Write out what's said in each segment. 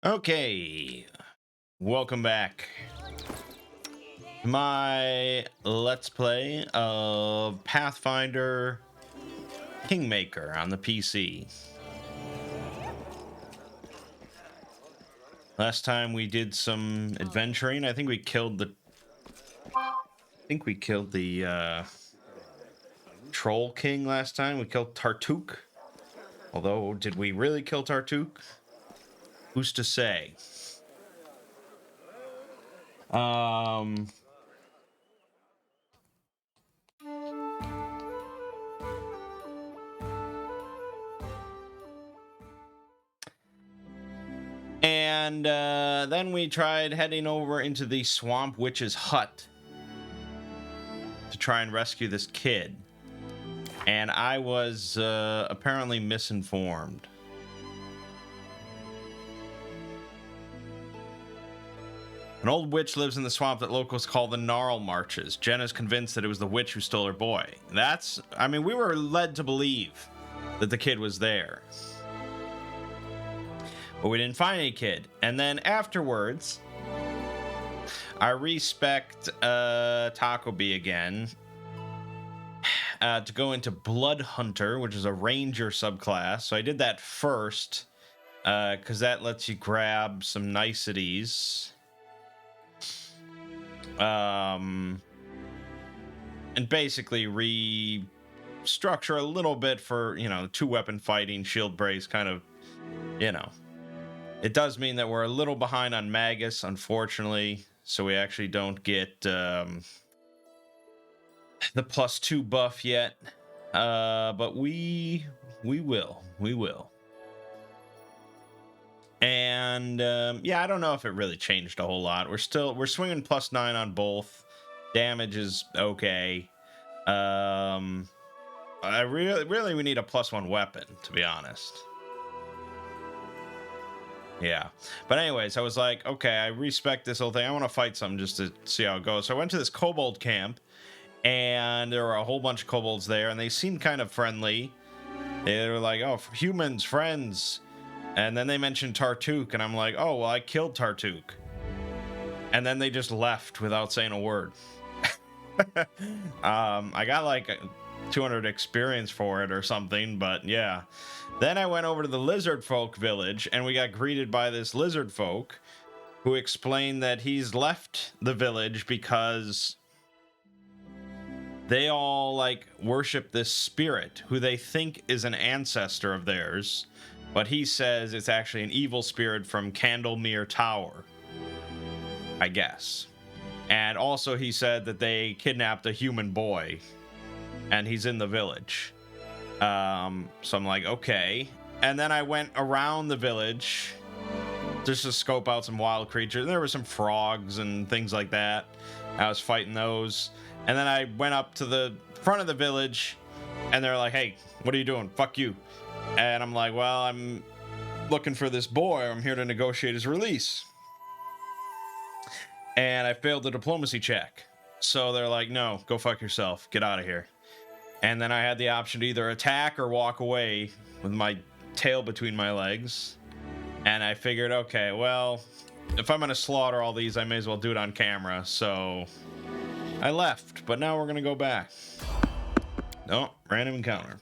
Okay, welcome back to my Let's Play of Pathfinder Kingmaker on the PC. Last time we did some adventuring. I think we killed the Troll King last time. We killed Tartuk. Although, did we really kill Tartuk? Who's to say? And then we tried heading over into the Swamp Witch's hut to try and rescue this kid. And I was apparently misinformed. An old witch lives in the swamp that locals call the Gnarl Marches. Jen is convinced that it was the witch who stole her boy. We were led to believe that the kid was there. But we didn't find any kid. And then afterwards, I respect Taco Bee again to go into Blood Hunter, which is a ranger subclass. So I did that first because that lets you grab some niceties. And basically restructure a little bit for, two weapon fighting, shield brace kind of, It does mean that we're a little behind on Magus, unfortunately, so we actually don't get the +2 buff yet. But we will. And I don't know if it really changed a whole lot. We're swinging +9 on both. Damage is okay. I really we need a +1 weapon, to be honest. Yeah. But anyways, I was like, okay, I respect this whole thing. I want to fight something just to see how it goes. So I went to this kobold camp, and there were a whole bunch of kobolds there, and they seemed kind of friendly. They were like, oh, humans, friends. And then they mentioned Tartuk, and I'm like, oh, well, I killed Tartuk. And then they just left without saying a word. I got like 200 experience for it or something, but yeah. Then I went over to the lizard folk village, and we got greeted by this lizard folk who explained that he's left the village because they all worship this spirit who they think is an ancestor of theirs, but he says it's actually an evil spirit from Candlemere Tower, I guess. And also he said that they kidnapped a human boy, and he's in the village. So I'm like, okay. And then I went around the village just to scope out some wild creatures. There were some frogs and things like that. I was fighting those. And then I went up to the front of the village, and they're like, hey, what are you doing? Fuck you. And I'm like, well, I'm looking for this boy. I'm here to negotiate his release. And I failed the diplomacy check. So they're like, no, go fuck yourself. Get out of here. And then I had the option to either attack or walk away with my tail between my legs. And I figured, okay, well, if I'm going to slaughter all these, I may as well do it on camera. So I left, but now we're going to go back. No, random encounter.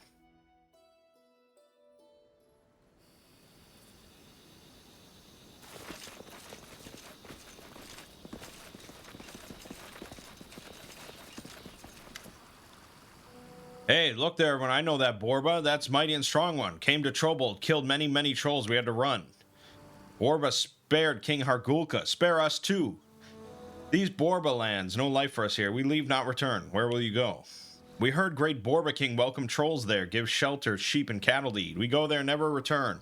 Hey, look there, everyone. I know that Borba. That's Mighty and Strong One. Came to Trobold, killed many, many trolls. We had to run. Borba spared King Hargulka. Spare us too. These Borba lands, no life for us here. We leave, not return. Where will you go? We heard great Borba King welcome trolls there, give shelter, sheep, and cattle to eat. We go there, never return.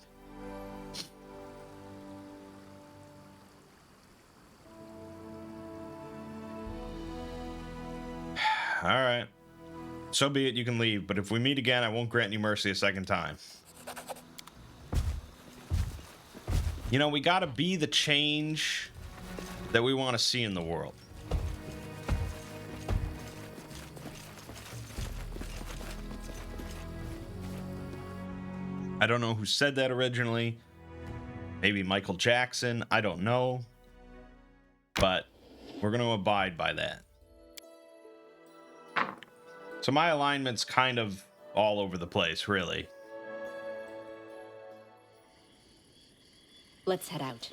All right. So be it, you can leave, but if we meet again, I won't grant you mercy a second time. We gotta be the change that we want to see in the world. I don't know who said that originally, Maybe Michael Jackson. I don't know. But we're going to abide by that. So my alignment's kind of all over the place, really. Let's head out.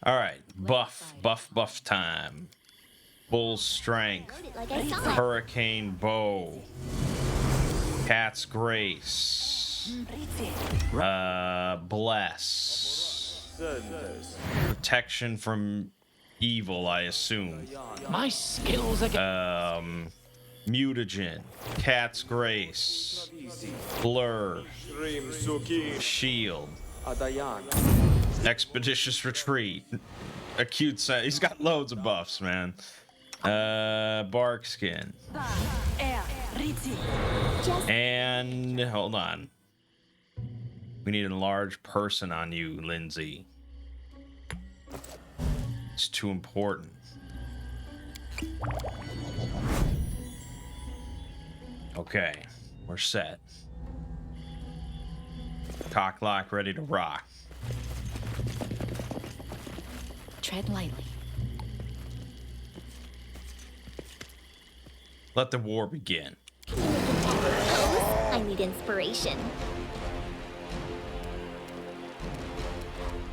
All right. Buff time. Full strength. Hurricane bow. Cat's grace. Bless. Protection from evil, I assume. My skills are Mutagen. Cat's grace. Blur. Shield. Expeditious retreat. Acute sense. He's got loads of buffs, man. Bark skin. And hold on. We need a large person on you, Lindsay. It's too important. Okay, we're set. Cock lock ready to rock. Tread lightly. Let the war begin. I need inspiration.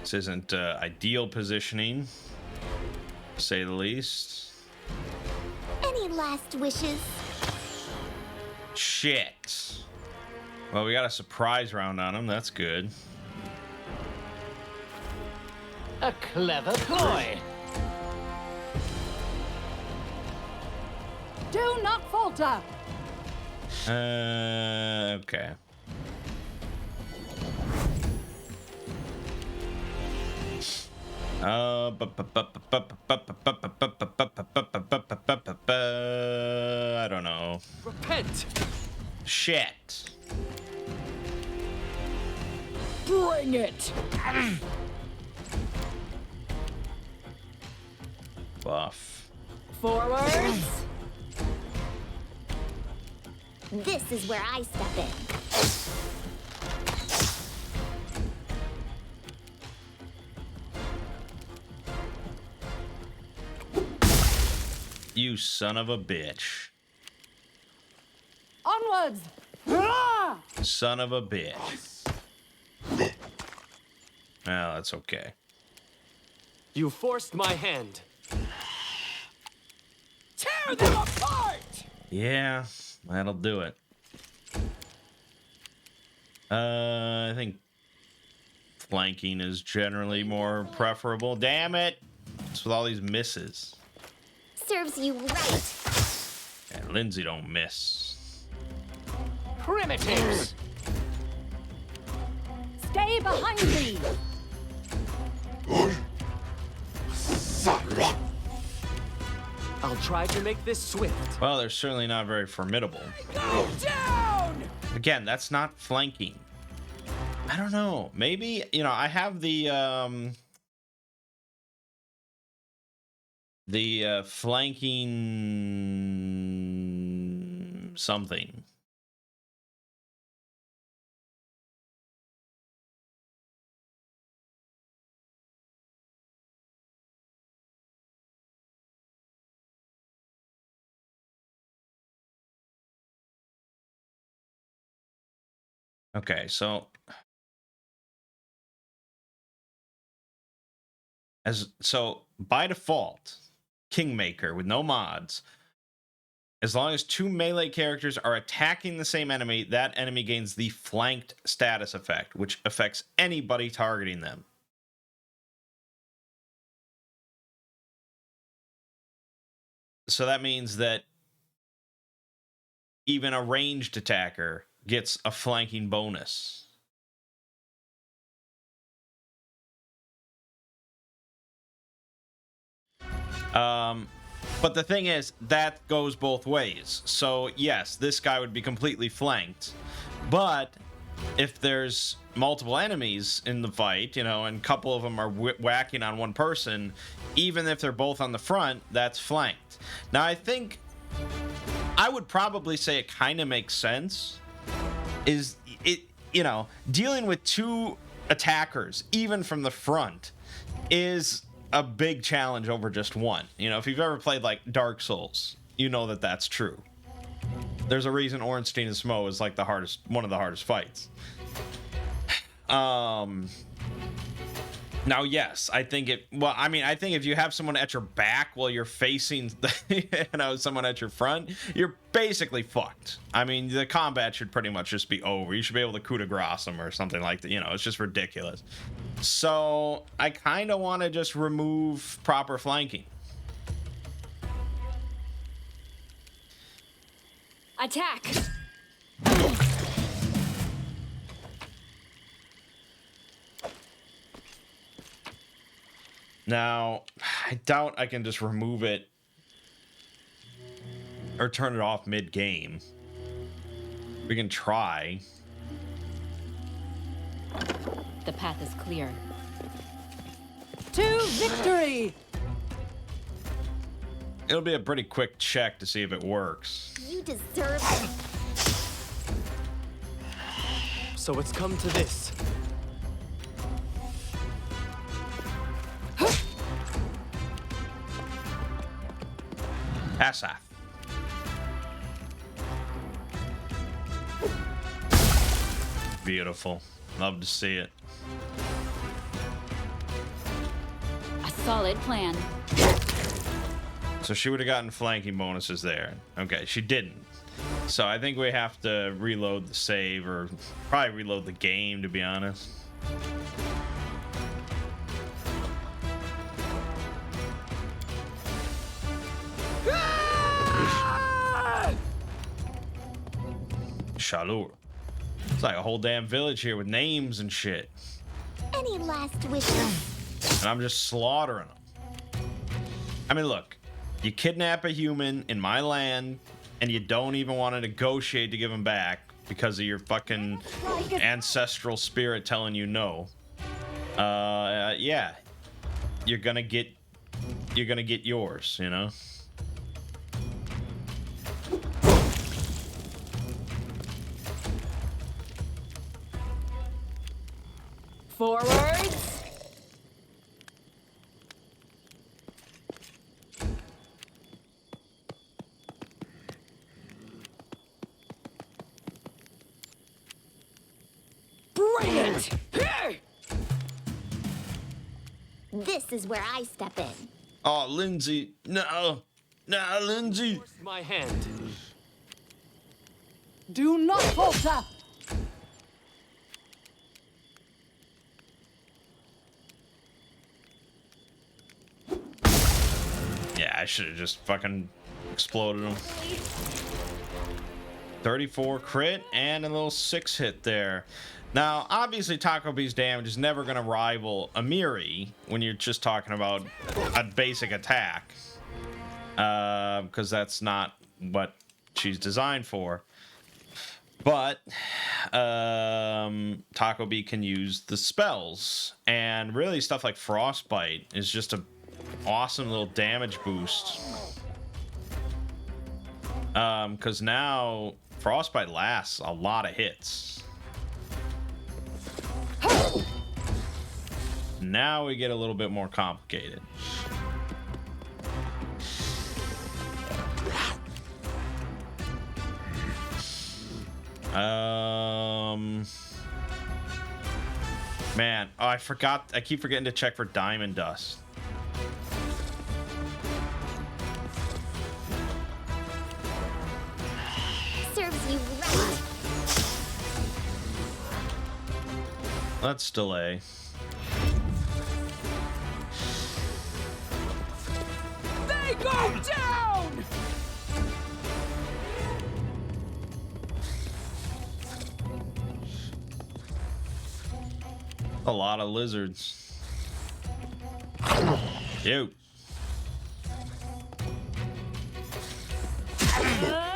This isn't ideal positioning, to say the least. Any last wishes? Shit. Well, we got a surprise round on him. That's good. a clever ploy. Do not falter. Okay. I don't know. Repent. Shit. Bring it. Buff. Forwards. This is where I step in. You son of a bitch. Onwards. Hurrah! Son of a bitch. Well, that's okay. You forced my hand. Tear them apart! Yeah, that'll do it. I think flanking is generally more preferable. Damn it! It's with all these misses. Serves you right. And Lindsay don't miss. Primitives! Stay behind me. I'll try to make this swift. Well, they're certainly not very formidable. Go down! Again, that's not flanking. I don't know. Maybe, you know, I have the flanking something. Okay, so by default, Kingmaker with no mods, as long as two melee characters are attacking the same enemy, that enemy gains the flanked status effect, which affects anybody targeting them. So that means that even a ranged attacker gets a flanking bonus. But the thing is, that goes both ways. So yes, this guy would be completely flanked. But if there's multiple enemies in the fight, you know, and a couple of them are whacking on one person, even if they're both on the front, that's flanked. Now, I think I would probably say it kind of makes sense. you know, dealing with 2 attackers, even from the front, is a big challenge over just 1. You know, if you've ever played like Dark Souls, you know that that's true. There's a reason Ornstein and Smo is like one of the hardest fights. Now, yes, I think I think if you have someone at your back while you're facing, someone at your front, you're basically fucked. I mean, the combat should pretty much just be over. You should be able to coup de grace them or something like that. You know, it's just ridiculous. So I kind of want to just remove proper flanking. Attack! Now, I doubt I can just remove it or turn it off mid-game. We can try. The path is clear. To victory! It'll be a pretty quick check to see if it works. You deserve it. So it's come to this. Asaf. Beautiful. Love to see it. A solid plan. So she would have gotten flanking bonuses there. Okay, she didn't. So I think we have to reload the save, or probably reload the game, to be honest. Shalur. It's like a whole damn village here with names and shit. Any last wishes? And I'm just slaughtering them. I mean, look. You kidnap a human in my land, and you don't even want to negotiate to give him back because of your fucking ancestral spirit telling you no. Yeah. You're gonna get yours, you know? Forwards! Bring it! Here! This is where I step in. Oh, Lindsay. No. No, Lindsay. Force my hand. Do not falter! Yeah, I should have just fucking exploded him. 34 crit and a little 6 hit there. Now, obviously, Taco B's damage is never going to rival Amiri when you're just talking about a basic attack. Because that's not what she's designed for. But Taco B can use the spells. And really, stuff like Frostbite is just a awesome little damage boost. Because now Frostbite lasts a lot of hits. Now we get a little bit more complicated. Man, oh, I forgot. I keep forgetting to check for diamond dust. Serves you right. Let's delay. They go down! A lot of lizards. Ew. Ah!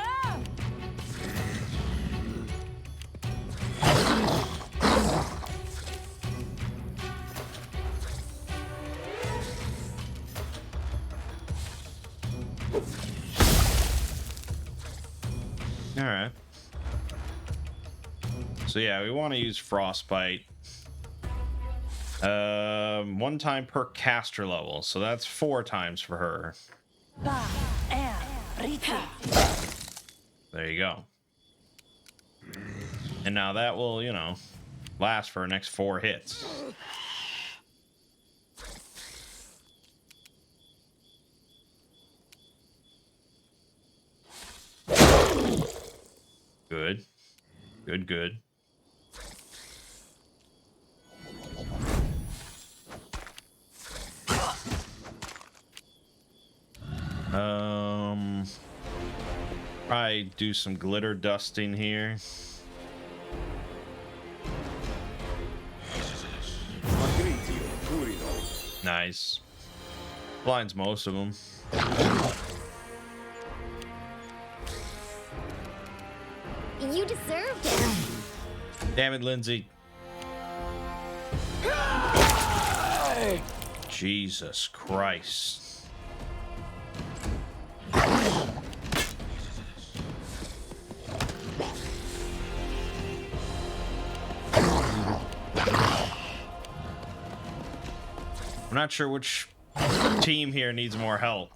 All right. So So yeah, we want to use Frostbite. 1 time per caster level, so that's 4 times for her. There you go. And now that will, you know, last for the next 4 hits. Good. Good, good. Probably do some glitter dusting here. Nice. Blinds most of them. You deserved it. Damn it, Lindsay. Jesus Christ. I'm not sure which team here needs more help.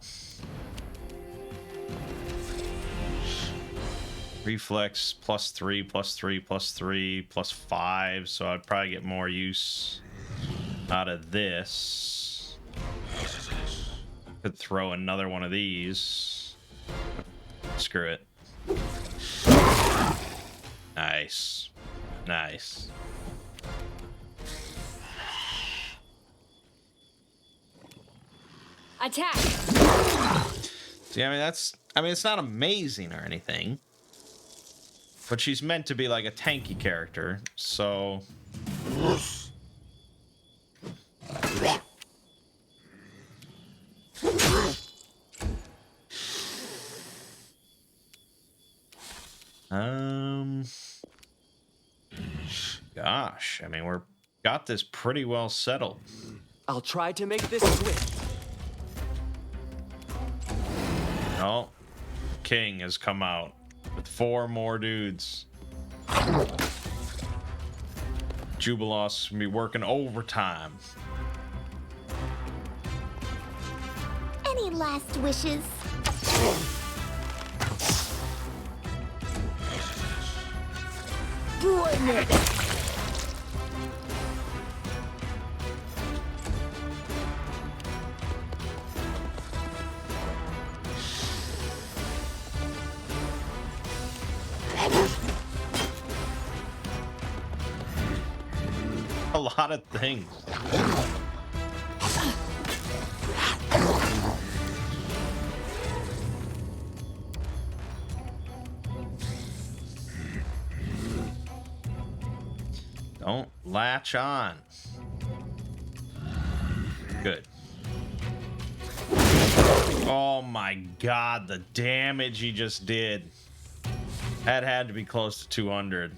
Reflex +3, +3, +3, +5, so I'd probably get more use out of this. Could throw another one of these. Screw it. Nice. Nice. Attack! See, I mean, it's not amazing or anything. But she's meant to be like a tanky character, so... Gosh, I mean, got this pretty well settled. I'll try to make this swift. Oh, King has come out with 4 more dudes. Jubilos gonna be working overtime. Any last wishes? Bring it! A lot of things. Don't latch on. Good. Oh my god, the damage he just did. That had to be close to 200.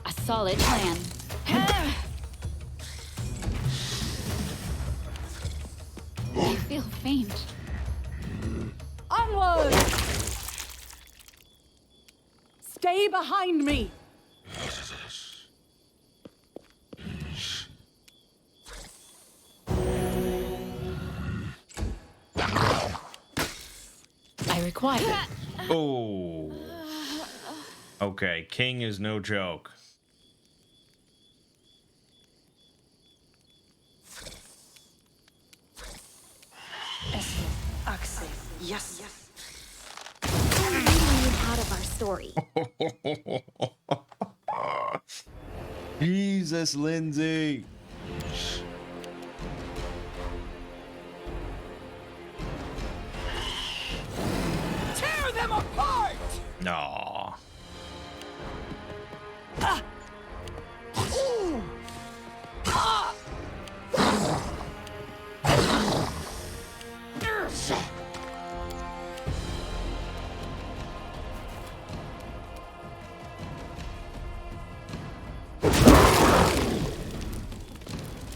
A solid plan. I feel faint. Onward! Stay behind me! I require it. Oh. Okay, King is no joke. Yes. We're leaving you out of our story. Jesus, Lindsay. Tear them apart! No.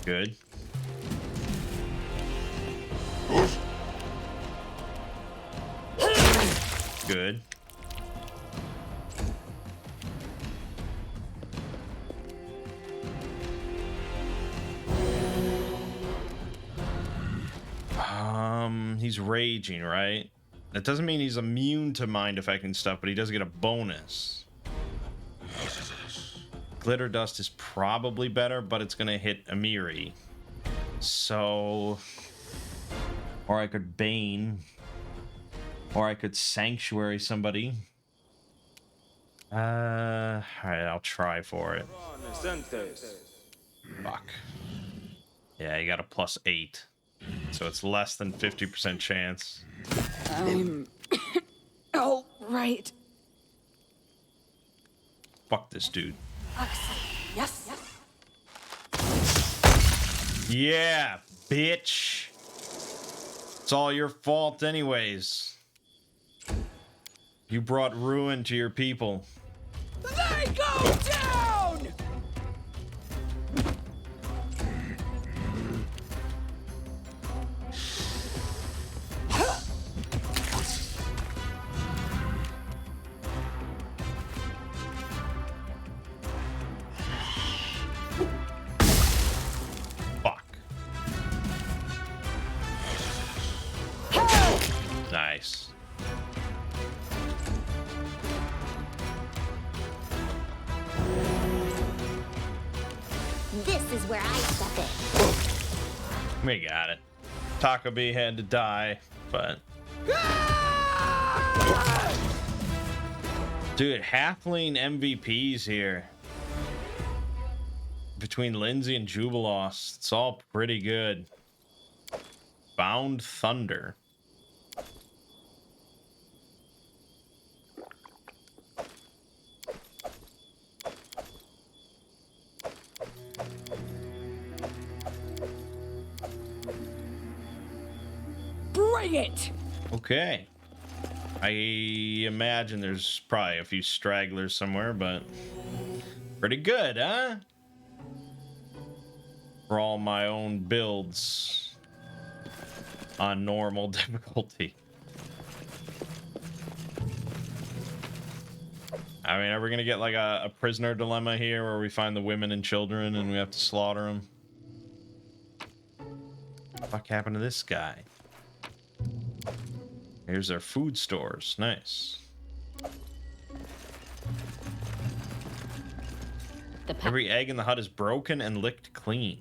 Good. good. He's raging, right? That doesn't mean he's immune to mind affecting stuff, but he does get a bonus. Glitter dust is probably better, but it's gonna hit Amiri. So, or I could Bane, or I could Sanctuary somebody. All right, I'll try for it. Fuck. Yeah, you got a +8. So it's less than 50% chance. Oh, right. Fuck this dude. Yes. Yeah, bitch. It's all your fault anyways. You brought ruin to your people. They go down! Fuck. Nice. This is where I step in. We got it. Taco B had to die, but... Dude, halfling MVPs here. Between Lindsay and Jubilost, it's all pretty good. Bound Thunder. Bring it! Okay. I imagine there's probably a few stragglers somewhere, but pretty good, huh? For all my own builds on normal difficulty. I mean, are we gonna get like a prisoner dilemma here where we find the women and children and we have to slaughter them? What the fuck happened to this guy? Here's their food stores. Nice. Every egg in the hut is broken and licked clean.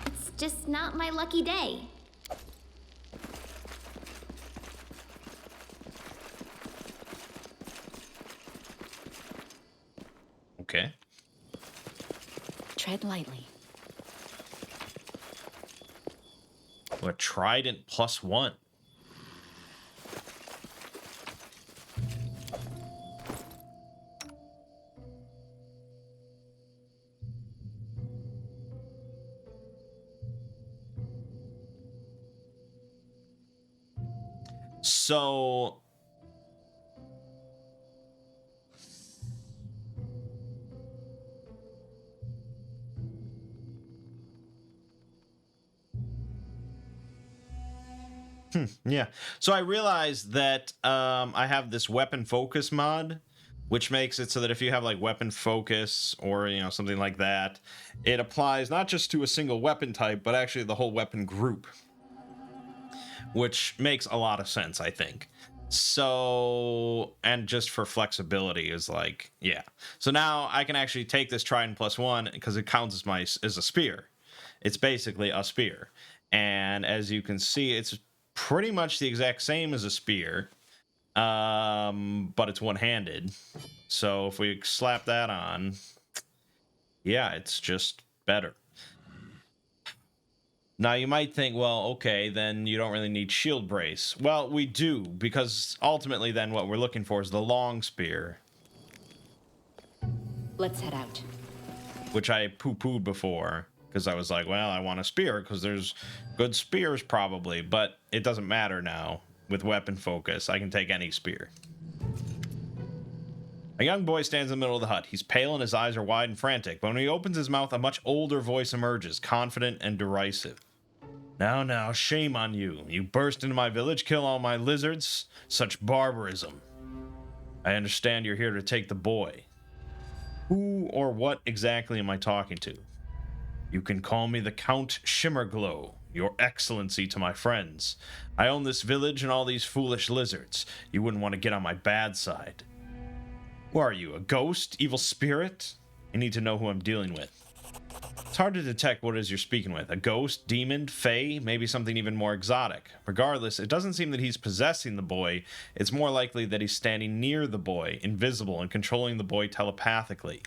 It's just not my lucky day. Okay. Tread lightly. A trident +1. So yeah. So I realized that I have this weapon focus mod, which makes it so that if you have like weapon focus or, you know, something like that, it applies not just to a single weapon type, but actually the whole weapon group, which makes a lot of sense, I think. So, and just for flexibility is like, yeah. So now I can actually take this trident +1 because it counts as a spear. It's basically a spear. And as you can see, it's pretty much the exact same as a spear, but it's one-handed. So if we slap that on, yeah, it's just better. Now you might think, well, okay, then you don't really need shield brace. Well, we do, because ultimately then what we're looking for is the long spear, Let's head out. which I poo-pooed before, because I was like, well, I want a spear, because there's good spears probably, but it doesn't matter now. With weapon focus, I can take any spear. A young boy stands in the middle of the hut. He's pale and his eyes are wide and frantic, but when he opens his mouth, a much older voice emerges, confident and derisive. Now, now, shame on you. You burst into my village, kill all my lizards. Such barbarism. I understand you're here to take the boy. Who or what exactly am I talking to? You can call me the Count Shimmerglow, your excellency to my friends. I own this village and all these foolish lizards. You wouldn't want to get on my bad side. Who are you, a ghost? Evil spirit? I need to know who I'm dealing with. It's hard to detect what it is you're speaking with. A ghost, demon, fae, maybe something even more exotic. Regardless, it doesn't seem that he's possessing the boy. It's more likely that he's standing near the boy, invisible, and controlling the boy telepathically.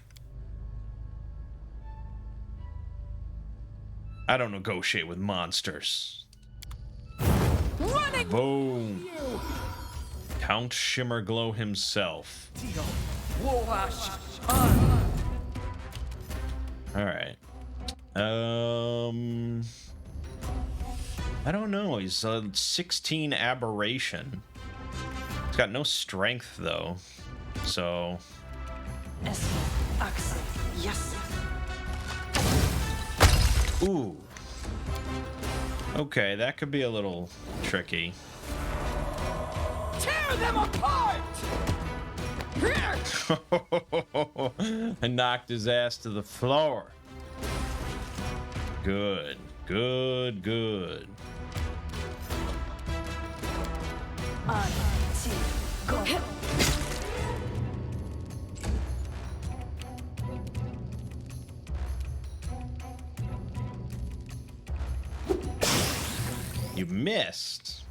I don't negotiate with monsters. Running. Boom. Count Shimmerglow himself. Alright. I don't know. He's a 16 aberration. He's got no strength though. So Yes. ooh. Okay, that could be a little tricky. Tear them apart. I knocked his ass to the floor. Good, good, good. Go. You missed.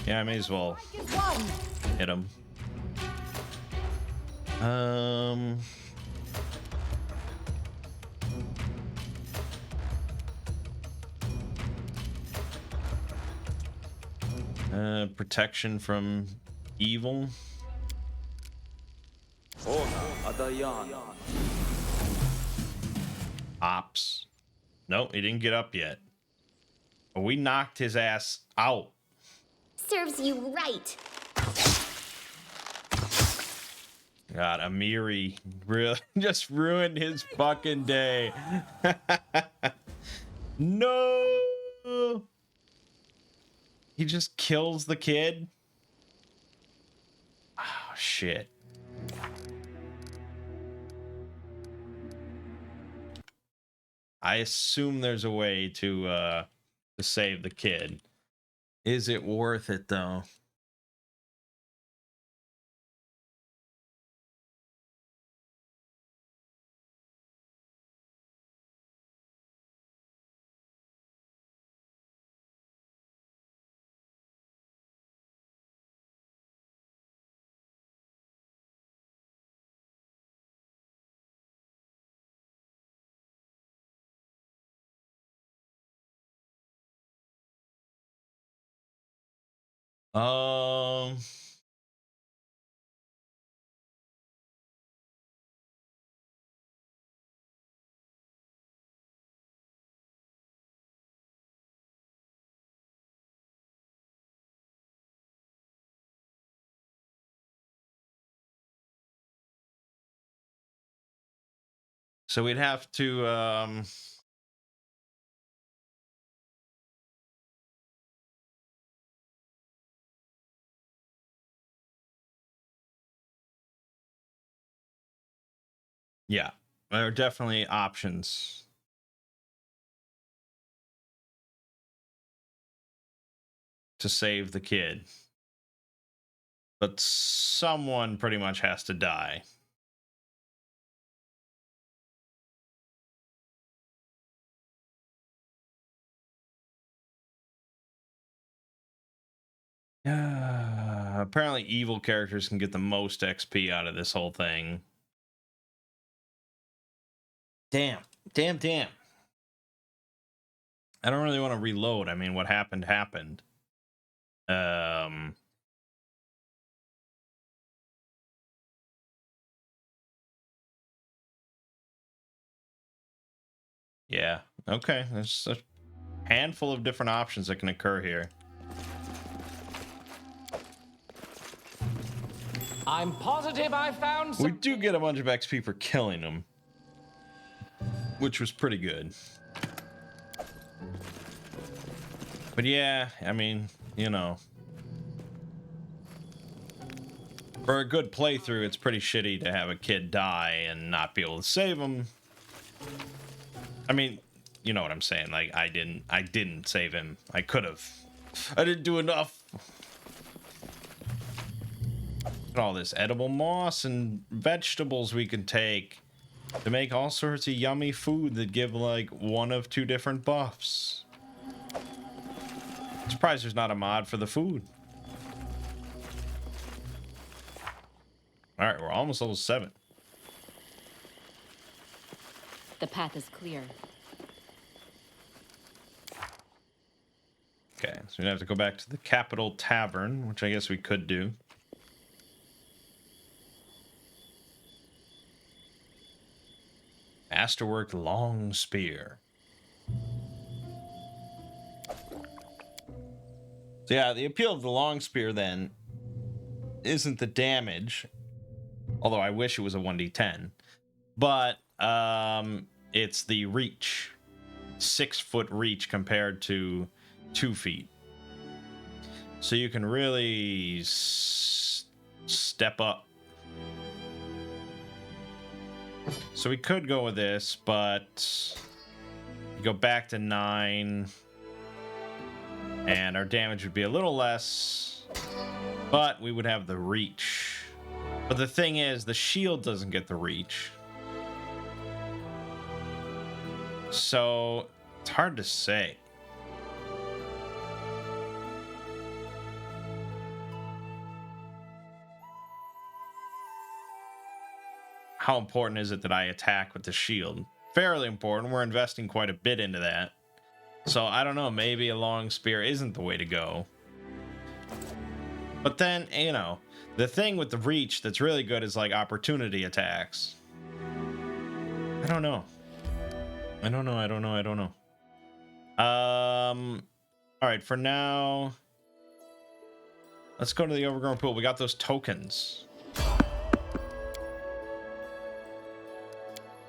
Yeah, I may as well hit him. Protection from evil. Ops. Nope, he didn't get up yet. But we knocked his ass out. Serves you right. God, Amiri really just ruined his fucking day. No! He just kills the kid? Oh, shit. I assume there's a way to save the kid. Is it worth it, though? Um... So we'd have to, yeah, there are definitely options to save the kid. But someone pretty much has to die. Apparently evil characters can get the most XP out of this whole thing. Damn. Damn. I don't really want to reload. I mean, what happened, happened. Yeah. Okay. handful of different options that can occur here. I'm positive I found We some. do get a bunch of XP for killing them, which was pretty good. But yeah, I mean, you know, for a good playthrough, it's pretty shitty to have a kid die and not be able to save him. I mean, you know what I'm saying? Like, I didn't save him. I could have. I didn't do enough. Look at all this edible moss and vegetables we can take to make all sorts of yummy food that give like one of two different buffs. I'm surprised there's not a mod for the food. All right, we're almost level 7. The path is clear. Okay, so we have to go back to the Capital Tavern, which I guess we could do. Masterwork Long Spear. So yeah, the appeal of the long spear then isn't the damage, although I wish it was a 1d10, but it's the reach. 6-foot reach compared to 2 feet. So you can really step up. So we could go with this, but you go back to 9. And our damage would be a little less, but we would have the reach. But the thing is, the shield doesn't get the reach. So it's hard to say. How important is it that I attack with the shield? Fairly important. We're investing quite a bit into that. So I don't know, maybe a long spear isn't the way to go. But then, you know, the thing with the reach that's really good is like opportunity attacks. I don't know. I don't know. All right, for now, let's go to the overgrown pool. We got those tokens.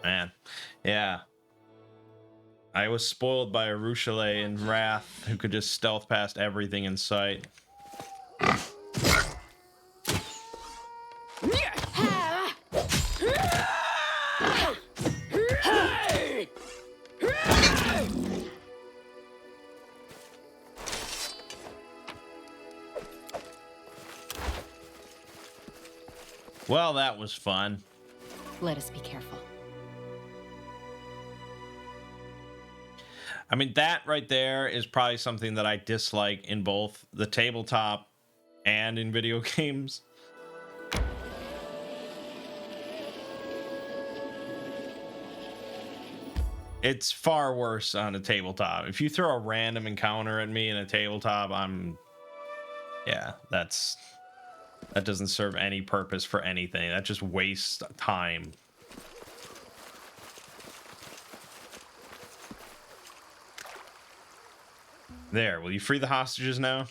Man, yeah. I was spoiled by a Ruchelet in Wrath who could just stealth past everything in sight. Well, that was fun. Let us be careful. I mean, that right there is probably something that I dislike in both the tabletop and in video games. It's far worse on a tabletop. If you throw a random encounter at me in a tabletop, yeah, that doesn't serve any purpose for anything. That just wastes time. There, will you free the hostages now?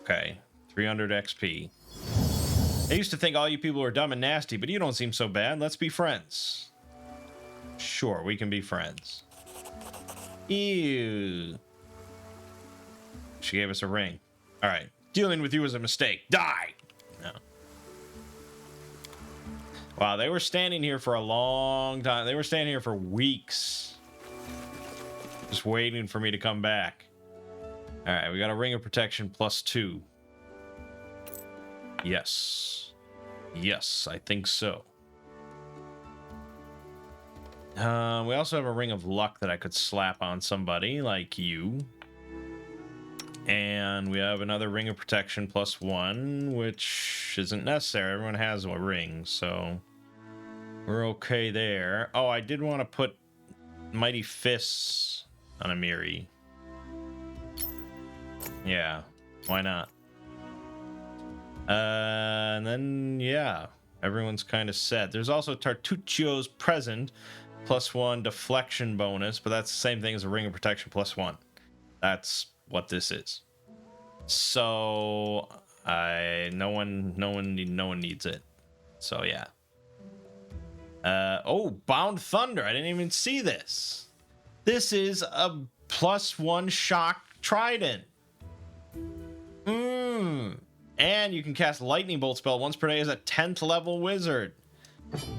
Okay, 300 XP. I used to think all you people were dumb and nasty, but you don't seem so bad. Let's be friends. Sure, we can be friends. Ew. She gave us a ring. All right, dealing with you was a mistake. Die! No. Wow, they were standing here for a long time. They were standing here for weeks. Just waiting for me to come back. All right, we got a ring of protection +2. Yes. Yes, I think so. We also have a ring of luck that I could slap on somebody like you. And we have another ring of protection +1, which isn't necessary. Everyone has a ring, so we're okay there. Oh, I did want to put Mighty Fists on Amiri. Yeah, why not? And then, yeah, everyone's kind of set. There's also Tartuccio's Present, +1 deflection bonus, but that's the same thing as a ring of protection +1. That's what this is. So no one needs it. So yeah. Oh, Bound Thunder. I didn't even see this. This is a +1 shock trident. And you can cast lightning bolt spell once per day as a 10th level wizard.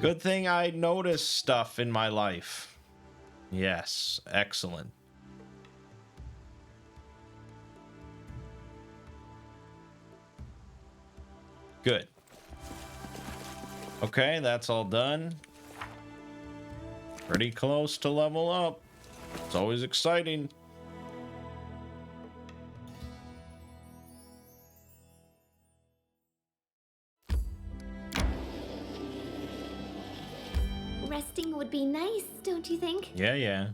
Good thing I noticed stuff in my life. Yes, excellent. Good. Okay, that's all done. Pretty close to level up. It's always exciting. Resting would be nice, don't you think? Yeah, yeah.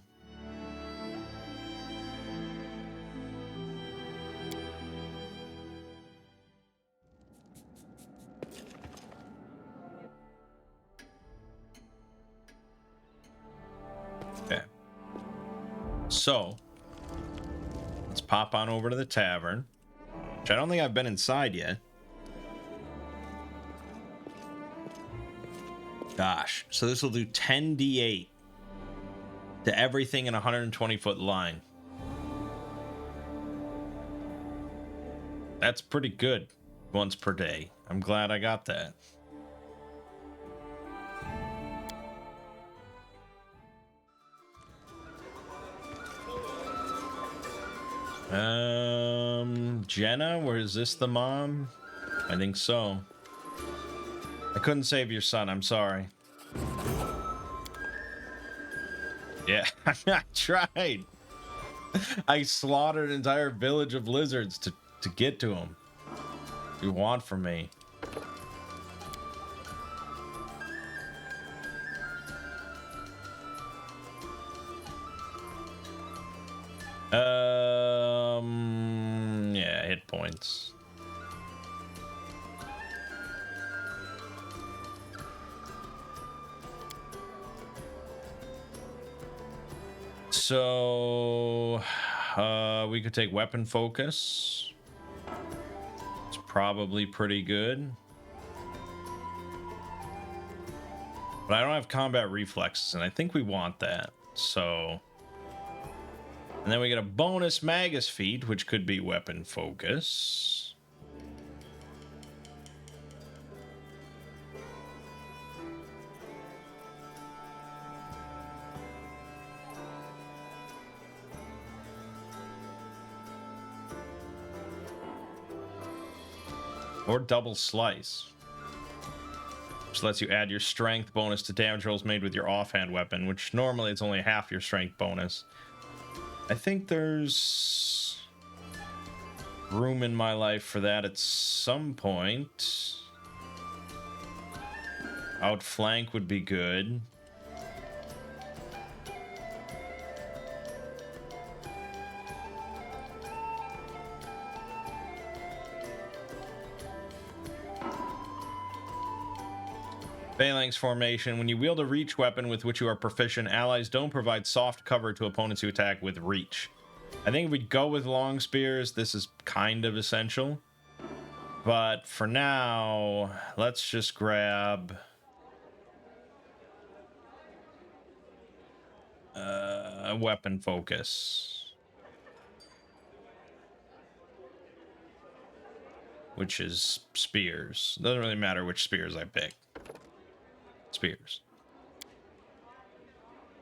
Okay. So, let's pop on over to the tavern, which I don't think I've been inside yet. Gosh, so this will do 10d8 to everything in a 120-foot line. That's pretty good once per day. I'm glad I got that. Jenna, where is this the mom? I think so. I couldn't save your son, I'm sorry. Yeah, I tried. I slaughtered an entire village of lizards to get to him. What do you want from me? Yeah, hit points. So, we could take weapon focus. It's probably pretty good. But I don't have combat reflexes, and I think we want that. So, and then we get a bonus Magus feat, which could be weapon focus. Or double slice, which lets you add your strength bonus to damage rolls made with your offhand weapon, which normally it's only half your strength bonus. I think there's room in my life for that at some point. Outflank would be good. Phalanx formation. When you wield a reach weapon with which you are proficient, allies don't provide soft cover to opponents who attack with reach. I think if we go with long spears, this is kind of essential. But for now, let's just grab a weapon focus, which is spears. Doesn't really matter which spears I pick. Spears.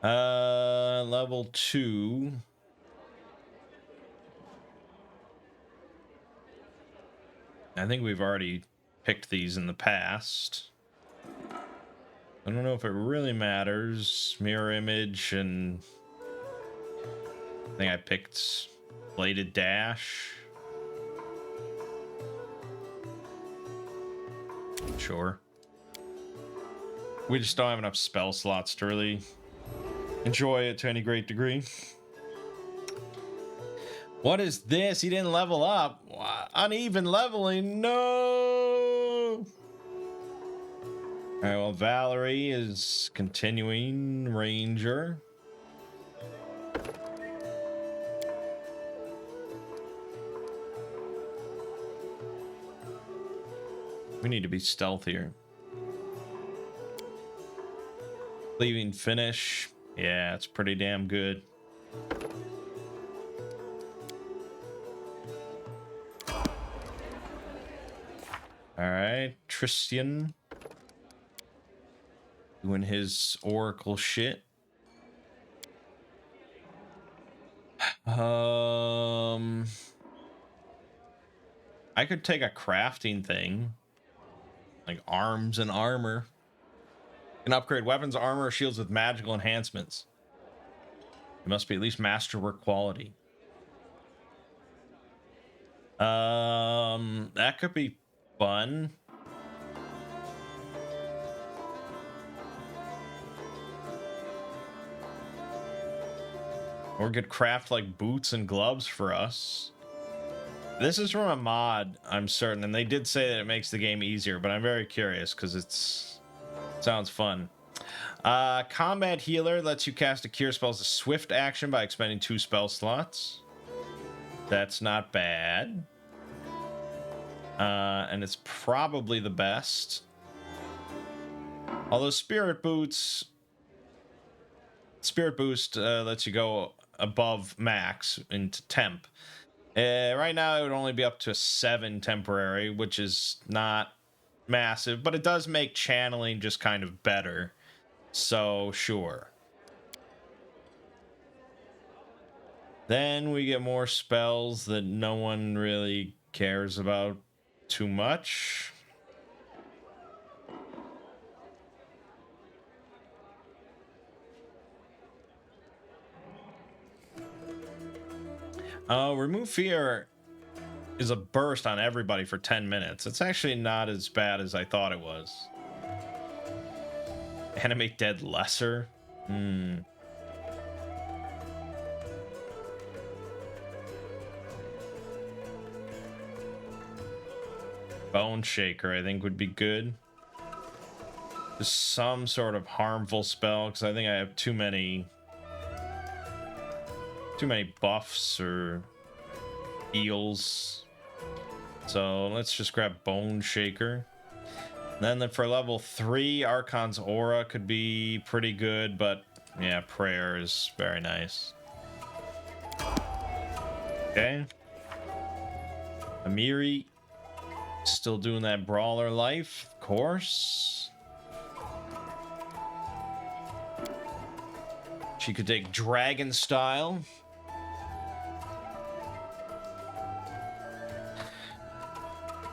Level 2. I think we've already picked these in the past. I don't know if it really matters. Mirror image, and I think I picked bladed dash. Sure. We just don't have enough spell slots to really enjoy it to any great degree. What is this? He didn't level up. Uneven leveling. No. All right, well, Valerie is continuing Ranger. We need to be stealthier. Leaving finish. Yeah, it's pretty damn good. All right, Tristan doing his Oracle shit. I could take a crafting thing, like arms and armor. Can upgrade weapons, armor, or shields with magical enhancements. It must be at least masterwork quality. That could be fun. Or could craft like boots and gloves for us. This is from a mod, I'm certain, and they did say that it makes the game easier, but I'm very curious because it sounds fun. Combat healer lets you cast a cure spell as a swift action by expending 2 spell slots. That's not bad. And it's probably the best. Although Spirit Boost lets you go above max into temp. Right now, it would only be up to 7 temporary, which is not massive, but it does make channeling just kind of better. So, sure. Then we get more spells that no one really cares about too much. Remove fear is a burst on everybody for 10 minutes. It's actually not as bad as I thought it was. Animate dead lesser? Bone Shaker, I think, would be good. Just some sort of harmful spell, because I think I have too many buffs or heals. So let's just grab Bone Shaker. Then for level 3, Archon's Aura could be pretty good, but yeah, Prayer is very nice. Okay. Amiri, still doing that brawler life, of course. She could take Dragon Style.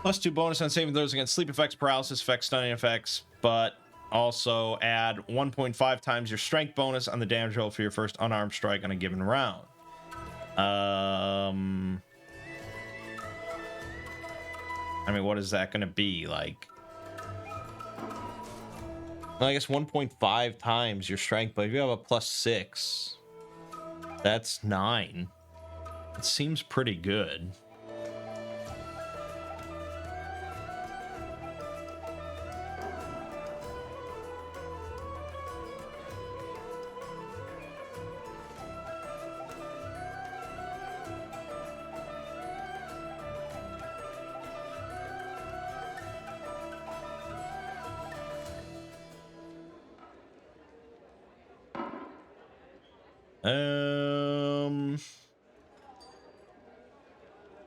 +2 bonus on saving throws against sleep effects, paralysis effects, stunning effects, but also add 1.5 times your strength bonus on the damage roll for your first unarmed strike on a given round. I mean, what is that going to be like? Well, I guess 1.5 times your strength, but if you have a +6, that's 9. It seems pretty good.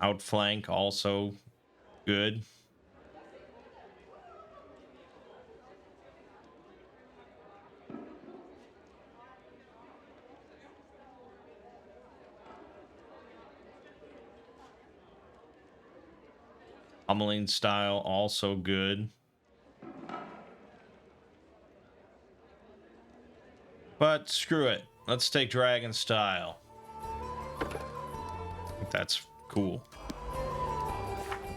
Outflank also good. Pummeling style also good. But screw it. Let's take Dragon Style. I think that's cool.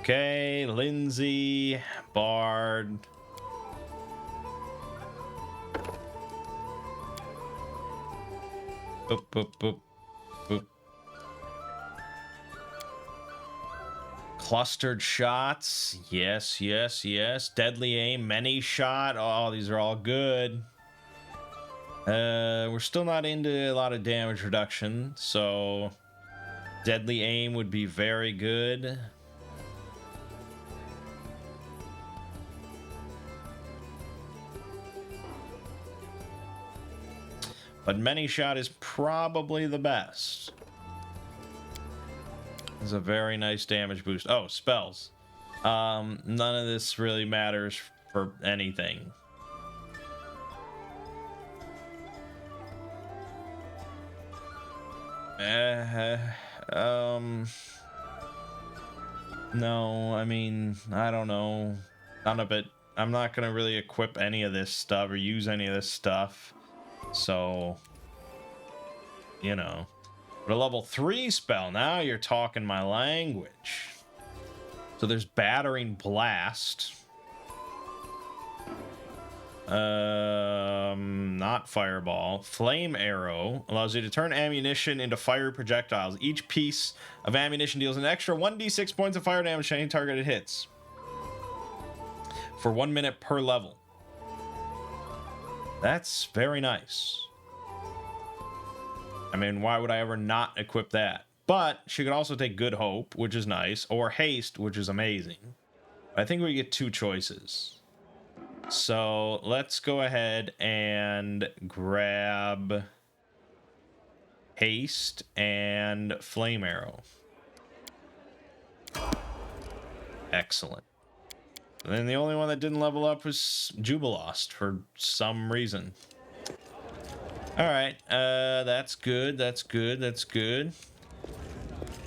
Okay, Lindsay, Bard. Boop, boop, boop, boop. Clustered shots. Yes, yes, yes. Deadly aim, many shot. Oh, these are all good. We're still not into a lot of damage reduction, so deadly aim would be very good. But many shot is probably the best. It's a very nice damage boost. Oh, spells. None of this really matters for anything. No, I mean, I don't know. None of it. I'm not gonna really equip any of this stuff or use any of this stuff. So, you know. But a level 3 spell, now you're talking my language. So there's Battering Blast. Not Fireball. Flame Arrow allows you to turn ammunition into fire projectiles. Each piece of ammunition deals an extra 1d6 points of fire damage to any target it hits. For 1 minute per level. That's very nice. I mean, why would I ever not equip that? But she could also take Good Hope, which is nice, or Haste, which is amazing. I think we get 2 choices. So let's go ahead and grab Haste and Flame Arrow. Excellent. And then the only one that didn't level up was Jubilost for some reason. All right, that's good. That's good. That's good.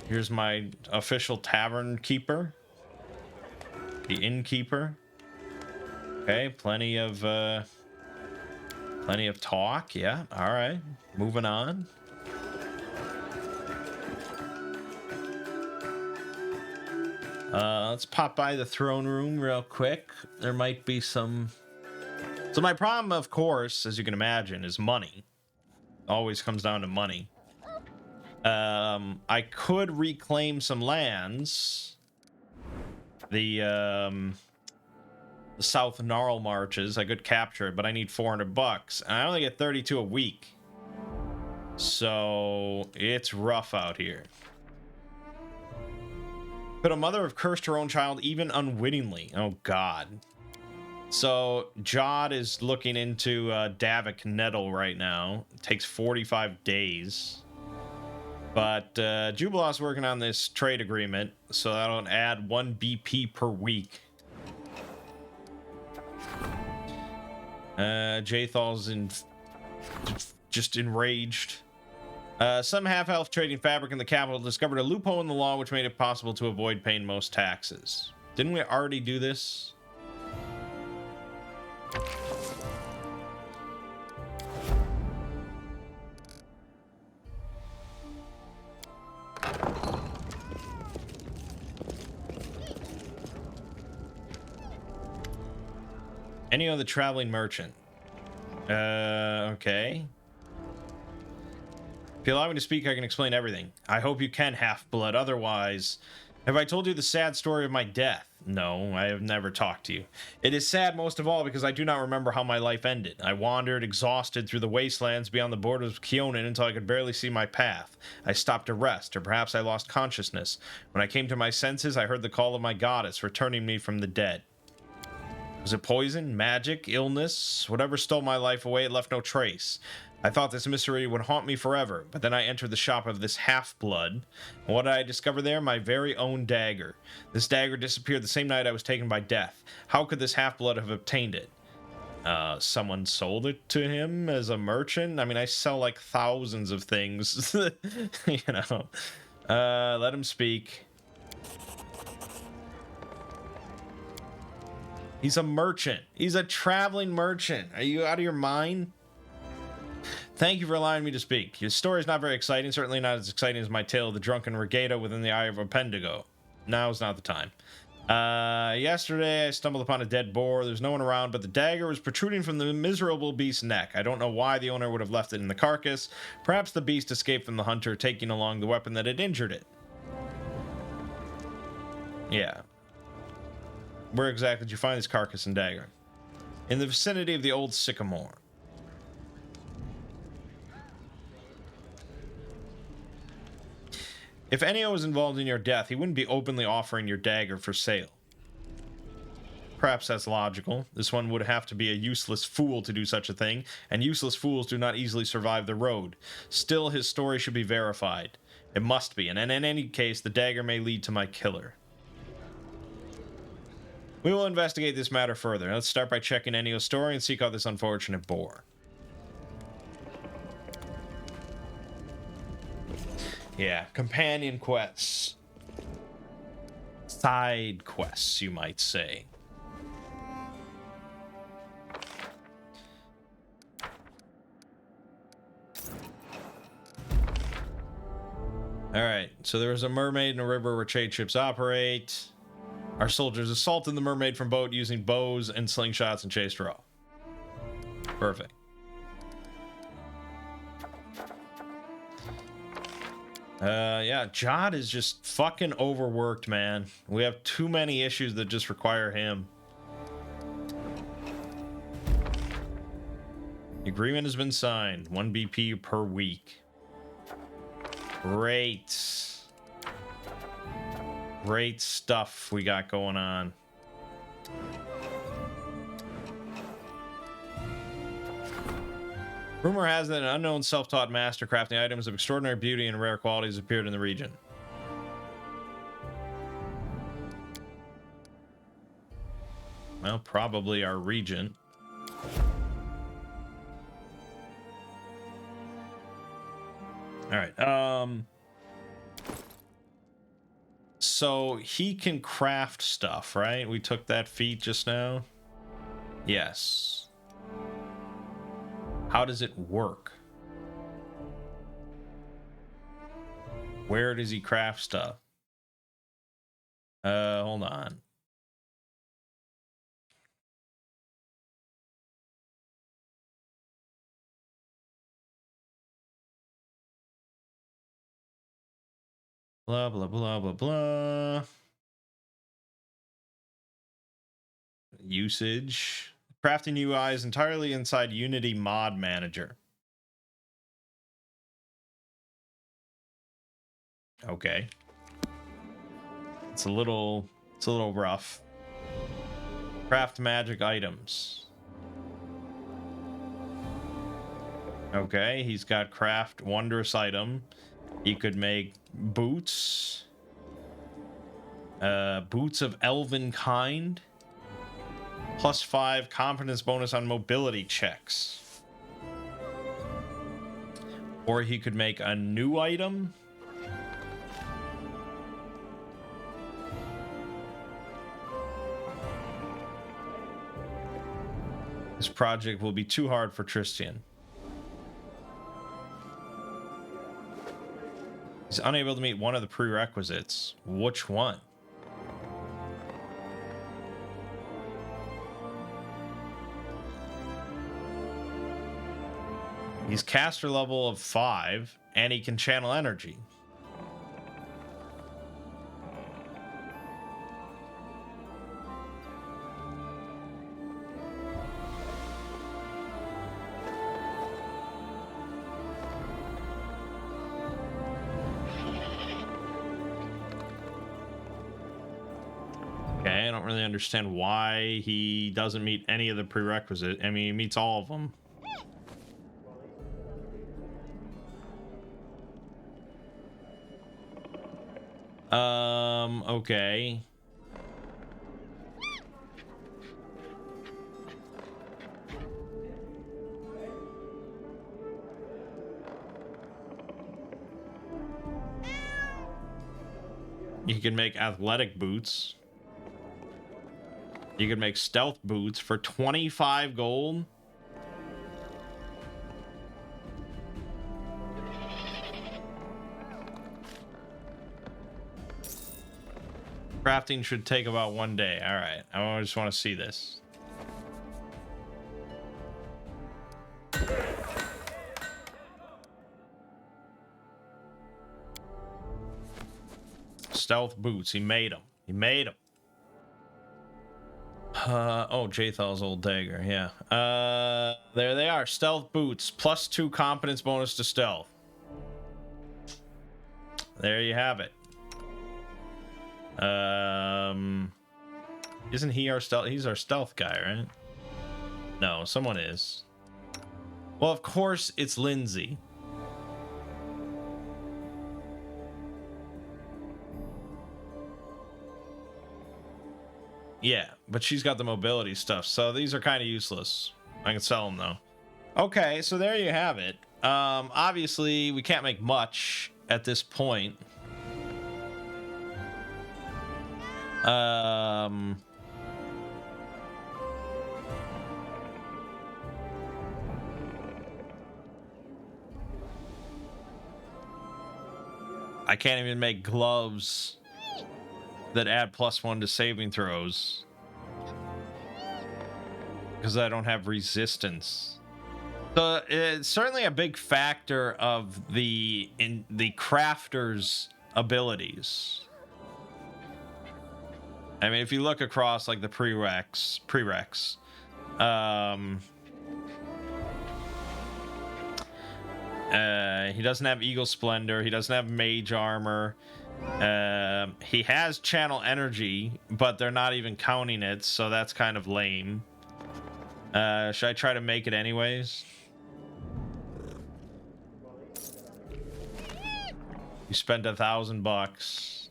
Here's my official tavern keeper, the innkeeper. Okay, plenty of talk. Yeah. All right, moving on. Let's pop by the throne room real quick. There might be some. So my problem, of course, as you can imagine, is money. Always comes down to money. I could reclaim some lands. The South Gnarl Marches, I could capture it, but I need $400, and I only get 32 a week. So it's rough out here. Could a mother have cursed her own child even unwittingly? Oh God. So Jod is looking into Davik Nettle right now. It takes 45 days. But Jubilost's working on this trade agreement, so that'll add 1 BP per week. Jathal's just enraged. Some half-elf trading fabric in the capital discovered a loophole in the law which made it possible to avoid paying most taxes. Didn't we already do this? Any other traveling merchant? Okay. If you allow me to speak, I can explain everything. I hope you can, Half-Blood. Otherwise, have I told you the sad story of my death? No, I have never talked to you. It is sad most of all because I do not remember how my life ended. I wandered, exhausted, through the wastelands beyond the borders of Keonan until I could barely see my path. I stopped to rest, or perhaps I lost consciousness. When I came to my senses, I heard the call of my goddess, returning me from the dead. Was it poison, magic, illness? Whatever stole my life away, it left no trace. I thought this mystery would haunt me forever, but then I entered the shop of this half-blood. And what did I discover there? My very own dagger. This dagger disappeared the same night I was taken by death. How could this half-blood have obtained it? Someone sold it to him as a merchant? I mean, I sell like thousands of things. You know. Let him speak. He's a merchant. He's a traveling merchant. Are you out of your mind? Thank you for allowing me to speak. Your story is not very exciting, certainly not as exciting as my tale of the drunken regatta within the eye of a Pendigo. Now is not the time. Yesterday, I stumbled upon a dead boar. There's no one around, but the dagger was protruding from the miserable beast's neck. I don't know why the owner would have left it in the carcass. Perhaps the beast escaped from the hunter, taking along the weapon that had injured it. Yeah. Where exactly did you find this carcass and dagger? In the vicinity of the old sycamore. If Ennio was involved in your death, he wouldn't be openly offering your dagger for sale. Perhaps that's logical. This one would have to be a useless fool to do such a thing, and useless fools do not easily survive the road. Still, his story should be verified. It must be, and in any case, the dagger may lead to my killer. We will investigate this matter further. Let's start by checking Ennio's story and seek out this unfortunate boar. Yeah, companion quests. Side quests, you might say. Alright, so there was a mermaid in a river where trade ships operate. Our soldiers assaulted the mermaid from boat using bows and slingshots and chased her off. Perfect. Yeah, Jod is just fucking overworked, man. We have too many issues that just require him. The agreement has been signed. 1 BP per week. Great. Great stuff we got going on. Rumor has it that an unknown self-taught master crafting items of extraordinary beauty and rare qualities appeared in the region. Well, probably our regent. All right. So he can craft stuff, right? We took that feat just now. Yes. How does it work? Where does he craft stuff? Hold on. Blah, blah, blah, blah, blah. Usage. Crafting UI is entirely inside Unity Mod Manager. Okay. It's a little rough. Craft magic items. Okay, he's got craft wondrous item. He could make boots. Boots of elven kind. +5 confidence bonus on mobility checks. Or he could make a new item. This project will be too hard for Tristan. He's unable to meet one of the prerequisites. Which one? He's caster level of 5, and he can channel energy. Okay, I don't really understand why he doesn't meet any of the prerequisites. I mean, he meets all of them. Okay. You can make athletic boots. You can make stealth boots for 25 gold. Crafting should take about 1 day. All right, I just want to see this. Stealth boots, he made them. He made him. Oh, Jathal's old dagger, yeah. There they are. Stealth boots. +2 competence bonus to stealth. There you have it. Isn't he our stealth? He's our stealth guy, right? No, someone is. Well, of course, it's Lindsay. Yeah, but she's got the mobility stuff, so these are kind of useless. I can sell them, though. Okay, so there you have it. Obviously, we can't make much at this point. I can't even make gloves that add +1 to saving throws because I don't have resistance. So it's certainly a big factor of the crafter's abilities. I mean, if you look across like the prereqs, he doesn't have Eagle Splendor. He doesn't have Mage Armor. He has Channel Energy, but they're not even counting it, so that's kind of lame. Should I try to make it anyways? You spent $1,000.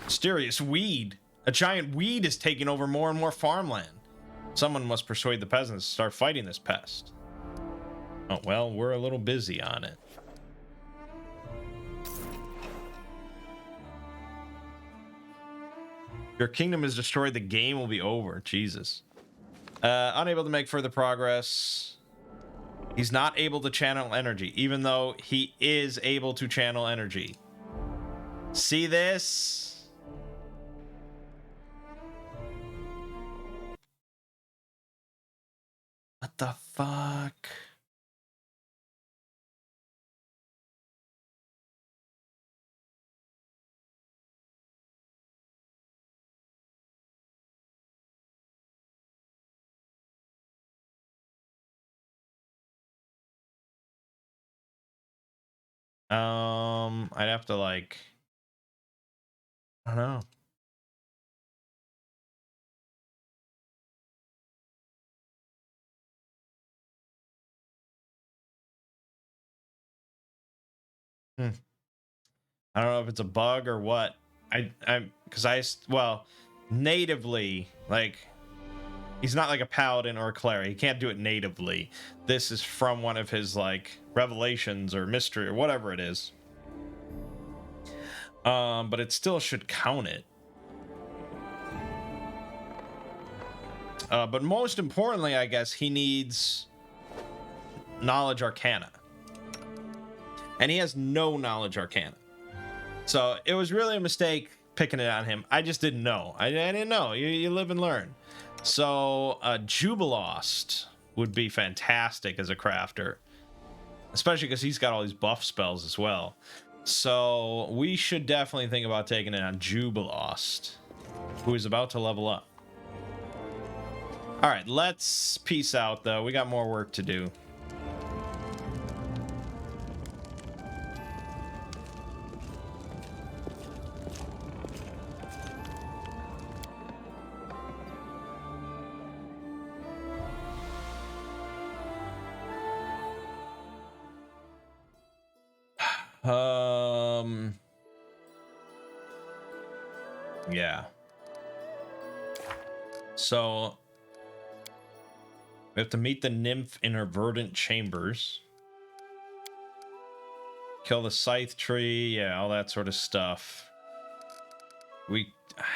Mysterious weed. A giant weed is taking over more and more farmland. Someone must persuade the peasants to start fighting this pest. Oh, well, we're a little busy on it. Your kingdom is destroyed, the game will be over. Jesus. Unable to make further progress. He's not able to channel energy, even though he is able to channel energy. See this? What the fuck? I'd have to like, I don't know. I don't know if it's a bug or what. Well, natively, like, he's not like a paladin or a cleric. He can't do it natively. This is from one of his, like, revelations or mystery or whatever it is. But it still should count it. But most importantly, I guess, he needs Knowledge Arcana. And he has no Knowledge Arcana. So it was really a mistake picking it on him. I just didn't know. I didn't know. You live and learn. So Jubilost would be fantastic as a crafter. Especially because he's got all these buff spells as well. So we should definitely think about taking it on Jubilost, who is about to level up. All right, let's peace out, though. We got more work to do. Yeah. So we have to meet the nymph in her verdant chambers. Kill the scythe tree, yeah, all that sort of stuff. I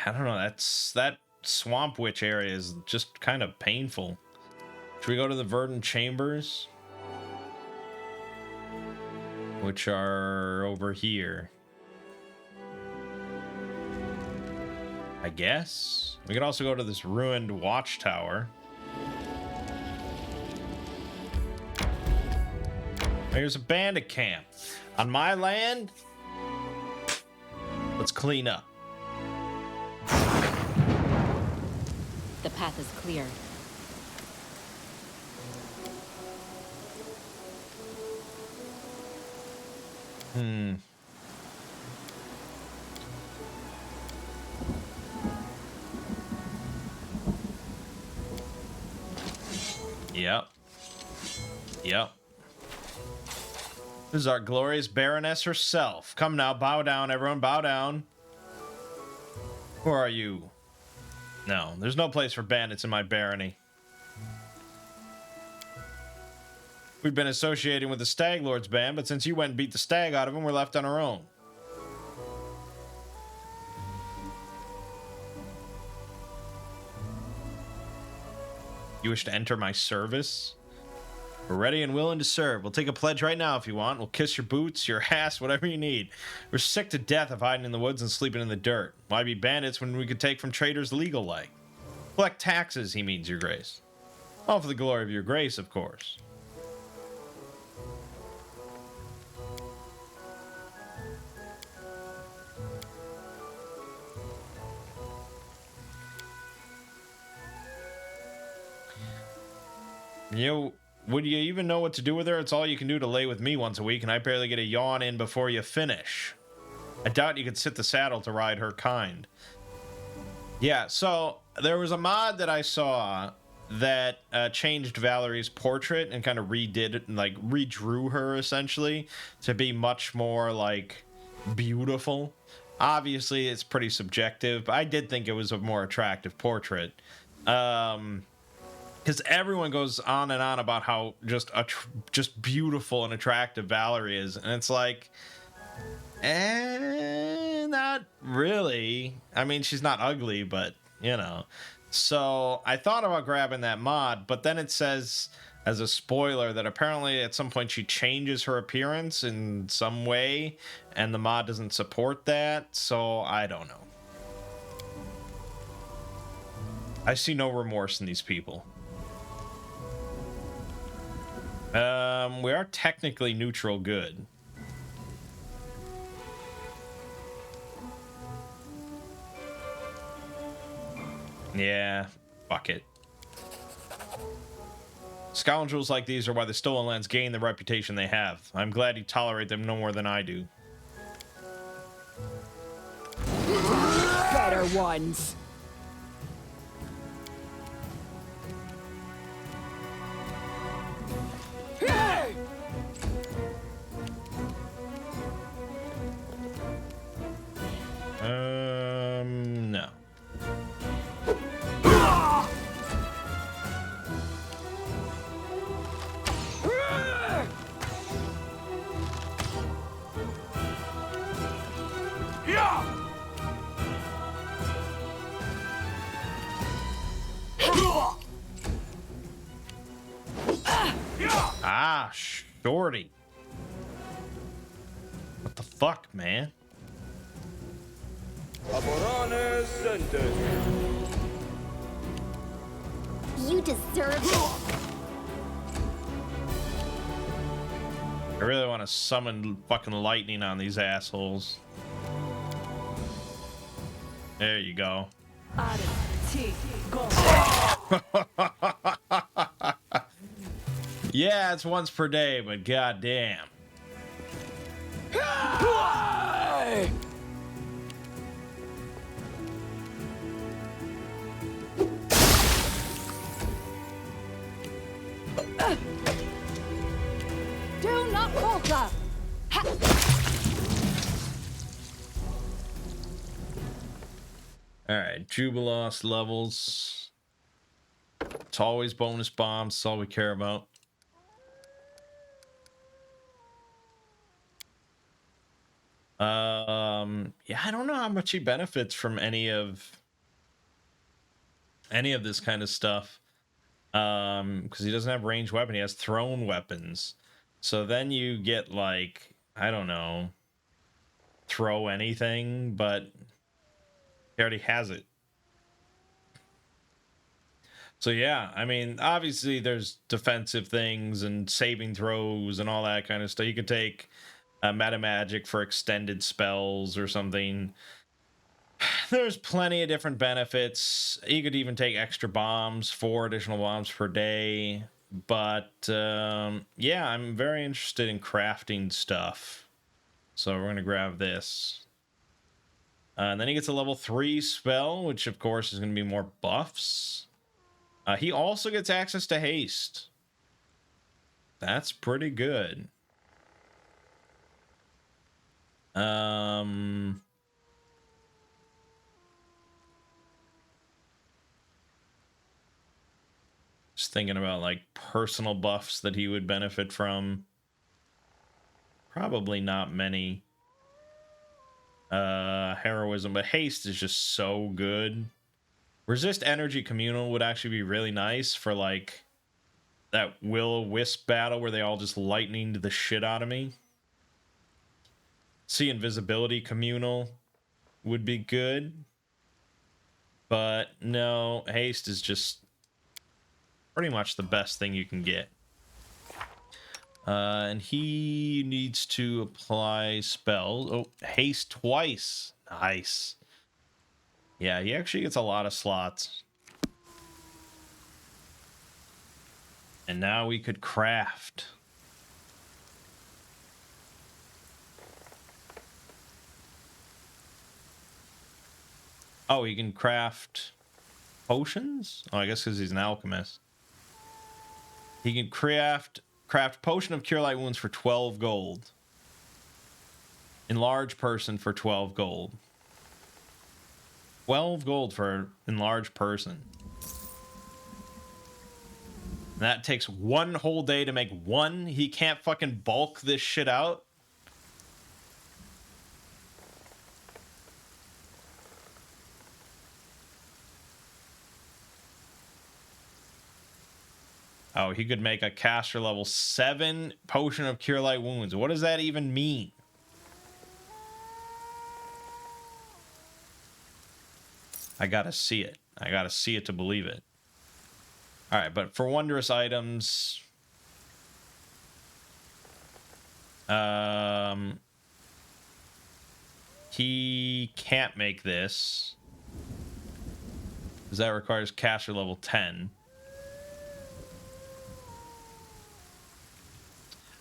don't know, that swamp witch area is just kind of painful. Should we go to the verdant chambers? Which are over here. I guess. We could also go to this ruined watchtower. Here's a bandit camp. On my land, let's clean up. The path is clear. Yep. Yep. This is our glorious Baroness herself. Come now, bow down, everyone, bow down. Who are you? No, there's no place for bandits in my barony. We've been associating with the Stag Lord's band, but since you went and beat the stag out of him, we're left on our own. You wish to enter my service? We're ready and willing to serve. We'll take a pledge right now if you want. We'll kiss your boots, your ass, whatever you need. We're sick to death of hiding in the woods and sleeping in the dirt. Why be bandits when we could take from traders legal like? Collect taxes, he means, your grace. All for the glory of your grace, of course. You know, would you even know what to do with her? It's all you can do to lay with me once a week, and I barely get a yawn in before you finish. I doubt you could sit the saddle to ride her kind. Yeah, so there was a mod that I saw that changed Valerie's portrait and kind of redid it, and like redrew her essentially to be much more like beautiful. Obviously, it's pretty subjective, but I did think it was a more attractive portrait. Because everyone goes on and on about how just beautiful and attractive Valerie is, and it's like, not really. I mean, she's not ugly, but you know. So I thought about grabbing that mod, but then it says as a spoiler that apparently at some point she changes her appearance in some way, and the mod doesn't support that. So I don't know. I see no remorse in these people. We are technically neutral good. Yeah, fuck it. Scoundrels like these are why the Stolen Lands gain the reputation they have. I'm glad you tolerate them no more than I do. Better ones. No. Ah, shorty. What the fuck, man? You deserve it. I really want to summon fucking lightning on these assholes. There you go. Yeah, it's once per day, but goddamn. Do not falter. All right, Jubilos levels. It's always bonus bombs. That's all we care about. Yeah, I don't know how much he benefits from any of this kind of stuff. Because he doesn't have ranged weapon, he has thrown weapons. So then you get like, I don't know, throw anything, but he already has it. So yeah, I mean, obviously there's defensive things and saving throws and all that kind of stuff. You could take meta magic for extended spells or something. There's plenty of different benefits. You could even take extra bombs, 4 additional bombs per day. But yeah, I'm very interested in crafting stuff. So we're going to grab this. And then he gets a level 3 spell, which of course is going to be more buffs. He also gets access to haste. That's pretty good. Just thinking about like personal buffs that he would benefit from. Probably not many. Heroism, but haste is just so good. Resist energy communal would actually be really nice for like that will-o-wisp battle where they all just lightninged the shit out of me. See, invisibility communal would be good. But no, haste is just pretty much the best thing you can get. And he needs to apply spells. Oh, haste twice. Nice. Yeah, he actually gets a lot of slots. And now we could craft. Oh, he can craft potions? Oh, I guess because he's an alchemist. He can craft potion of cure light wounds for 12 gold. Enlarge person for 12 gold. 12 gold for enlarged person. That takes 1 whole day to make 1. He can't fucking bulk this shit out. Oh, he could make a caster level 7 potion of cure light wounds. What does that even mean? I gotta see it. I gotta see it to believe it. All right, but for wondrous items, he can't make this because that requires caster level 10.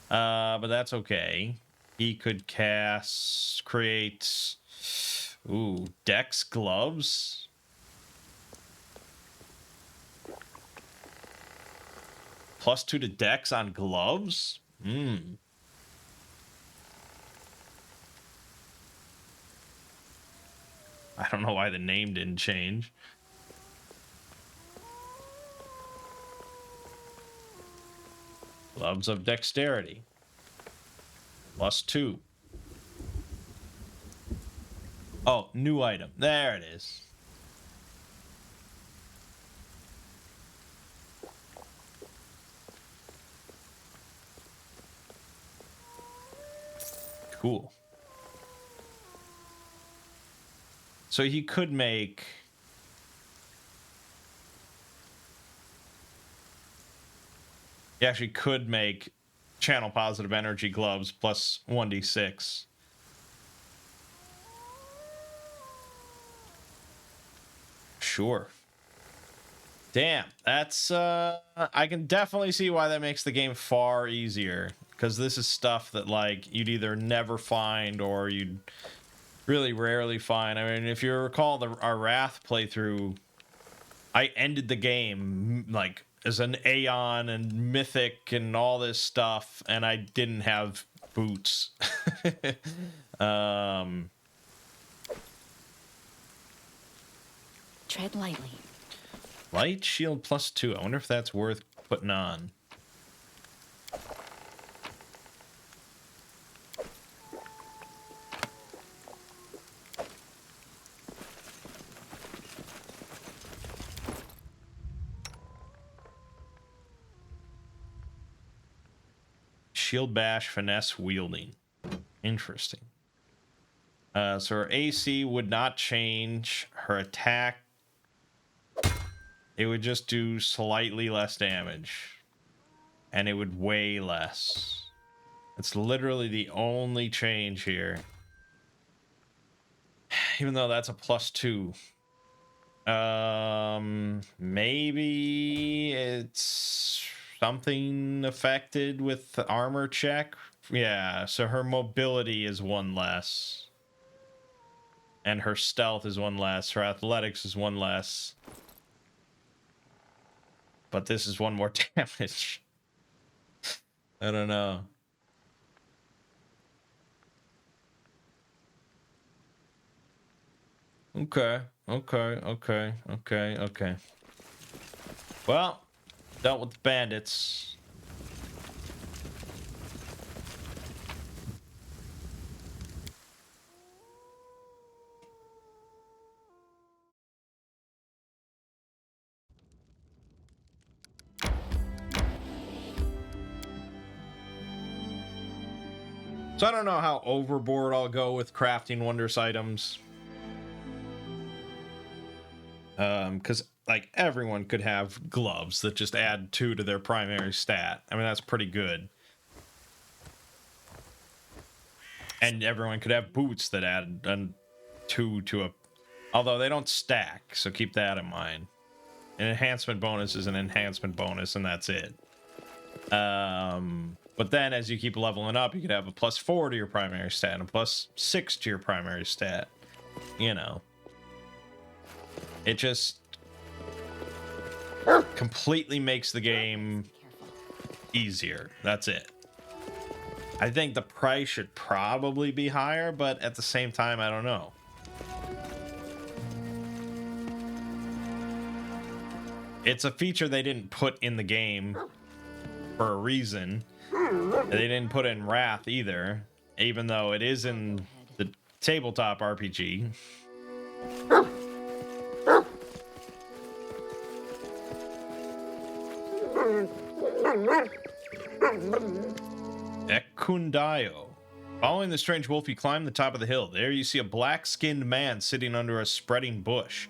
But that's okay. He could create, Dex gloves. +2 to Dex on gloves? I don't know why the name didn't change. Gloves of dexterity. +2. Oh, new item. There it is. Cool. So he could make... He actually could make channel positive energy gloves plus 1d6. Sure. Damn, that's I can definitely see why that makes the game far easier, because this is stuff that like you'd either never find or you'd really rarely find. I mean, if you recall our Wrath playthrough, I ended the game like as an Aeon and Mythic and all this stuff, and I didn't have boots. Tread lightly. Light shield +2. I wonder if that's worth putting on. Shield bash, finesse wielding. Interesting. So her AC would not change. Her attack it would just do slightly less damage. And it would weigh less. It's literally the only change here. Even though that's a +2. Maybe it's something affected with the armor check. Yeah, so her mobility is 1 less. And her stealth is 1 less. Her athletics is 1 less. But this is 1 more damage. I don't know. Okay. Well, dealt with the bandits. So I don't know how overboard I'll go with crafting wondrous items. Because like everyone could have gloves that just add 2 to their primary stat. I mean, that's pretty good. And everyone could have boots that add 2 to a... Although they don't stack, so keep that in mind. An enhancement bonus is an enhancement bonus, and that's it. But then as you keep leveling up, you could have a +4 to your primary stat and a +6 to your primary stat. You know. It just completely makes the game easier. That's it. I think the price should probably be higher, but at the same time, I don't know. It's a feature they didn't put in the game for a reason. They didn't put it in Wrath either, even though it is in the tabletop RPG. Ekundayo. Following the strange wolf, you climb the top of the hill. There you see a black-skinned man sitting under a spreading bush.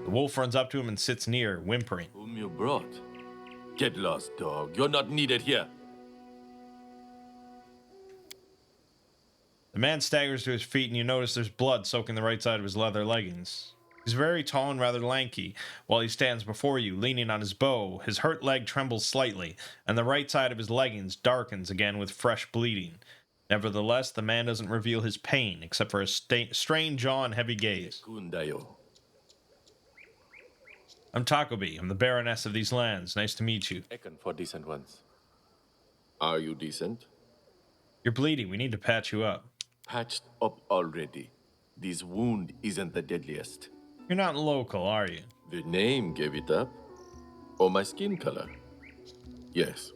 The wolf runs up to him and sits near, whimpering. Whom you brought? Get lost, dog. You're not needed here. The man staggers to his feet, and you notice there's blood soaking the right side of his leather leggings. He's very tall and rather lanky. While he stands before you, leaning on his bow, his hurt leg trembles slightly, and the right side of his leggings darkens again with fresh bleeding. Nevertheless, the man doesn't reveal his pain, except for a strained jaw and heavy gaze. Kundayo. I'm Takobi. I'm the Baroness of these lands. Nice to meet you. Ekan for decent ones. Are you decent? You're bleeding. We need to patch you up. Patched up already. This wound isn't the deadliest. You're not local, are you? The name gave it up. Or my skin color. Yes.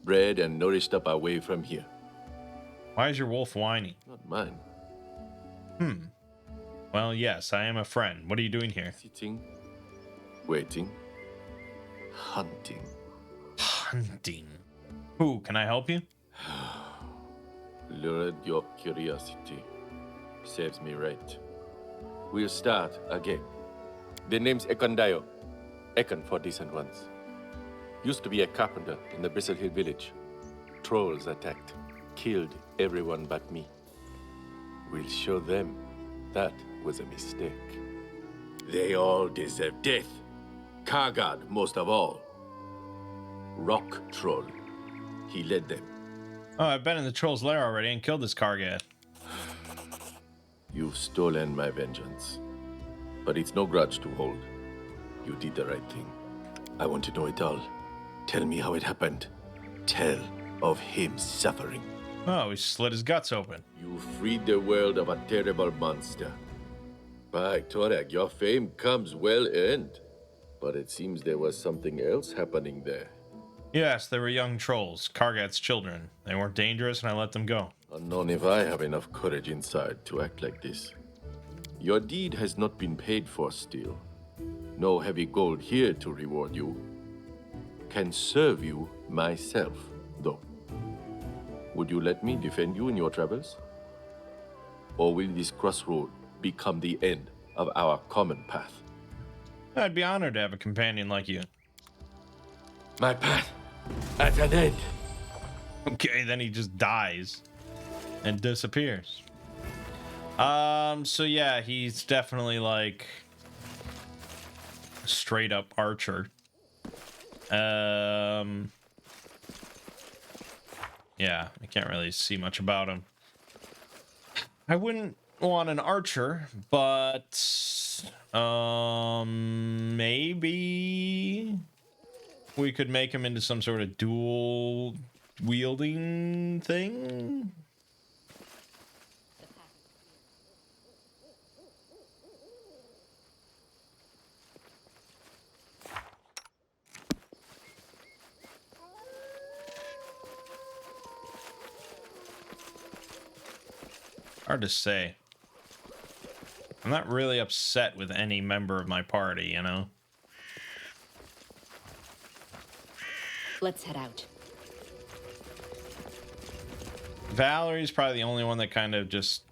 Bred and nourished up away from here. Why is your wolf whining? Not mine. Well, yes, I am a friend. What are you doing here? Sitting. Waiting. Hunting. Hunting. Who? Can I help you? Lured your curiosity. Serves me right. We'll start again. The name's Ekondayo. Ekan for decent ones. Used to be a carpenter in the Bristle Hill village. Trolls attacked. Killed everyone but me. We'll show them that was a mistake. They all deserve death. Kargad most of all. Rock Troll. He led them. Oh, I've been in the troll's lair already and killed this Kargad. You've stolen my vengeance. But it's no grudge to hold. You did the right thing. I want to know it all. Tell me how it happened. Tell of him suffering. Oh, we slit his guts open. You freed the world of a terrible monster. By Torag, your fame comes well earned. But it seems there was something else happening there. Yes, they were young trolls, Kargad's children. They weren't dangerous and I let them go. Unknown if I have enough courage inside to act like this. Your deed has not been paid for still. No heavy gold here to reward you. Can serve you myself, though. Would you let me defend you in your travels? Or will this crossroad become the end of our common path? I'd be honored to have a companion like you. My path at an end. Okay, then he just dies and disappears. So yeah, he's definitely like a straight up archer. Yeah, I can't really see much about him. I wouldn't want an archer, but maybe we could make him into some sort of dual wielding thing. Hard to say. I'm not really upset with any member of my party, you know? Let's head out. Valerie's probably the only one that kind of just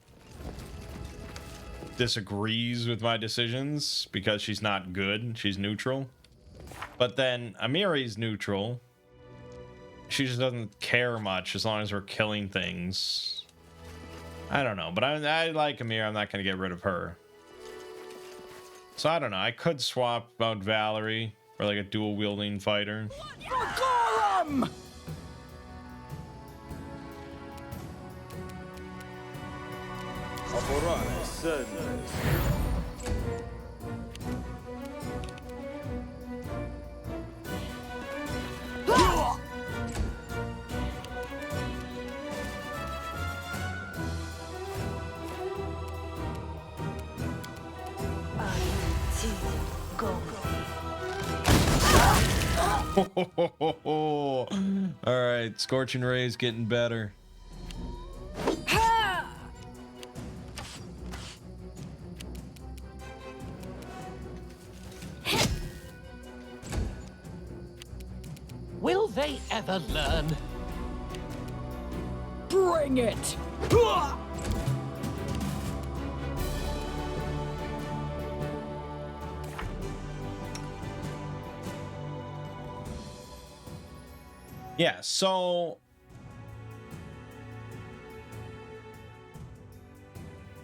disagrees with my decisions because she's not good. She's neutral. But then Amiri's neutral. She just doesn't care much as long as we're killing things. I don't know, but I like Amir. I'm not going to get rid of her. So I don't know. I could swap out Valerie for like a dual wielding fighter. Golem! All right, Scorching Ray's getting better. Will they ever learn? Bring it! Yeah, so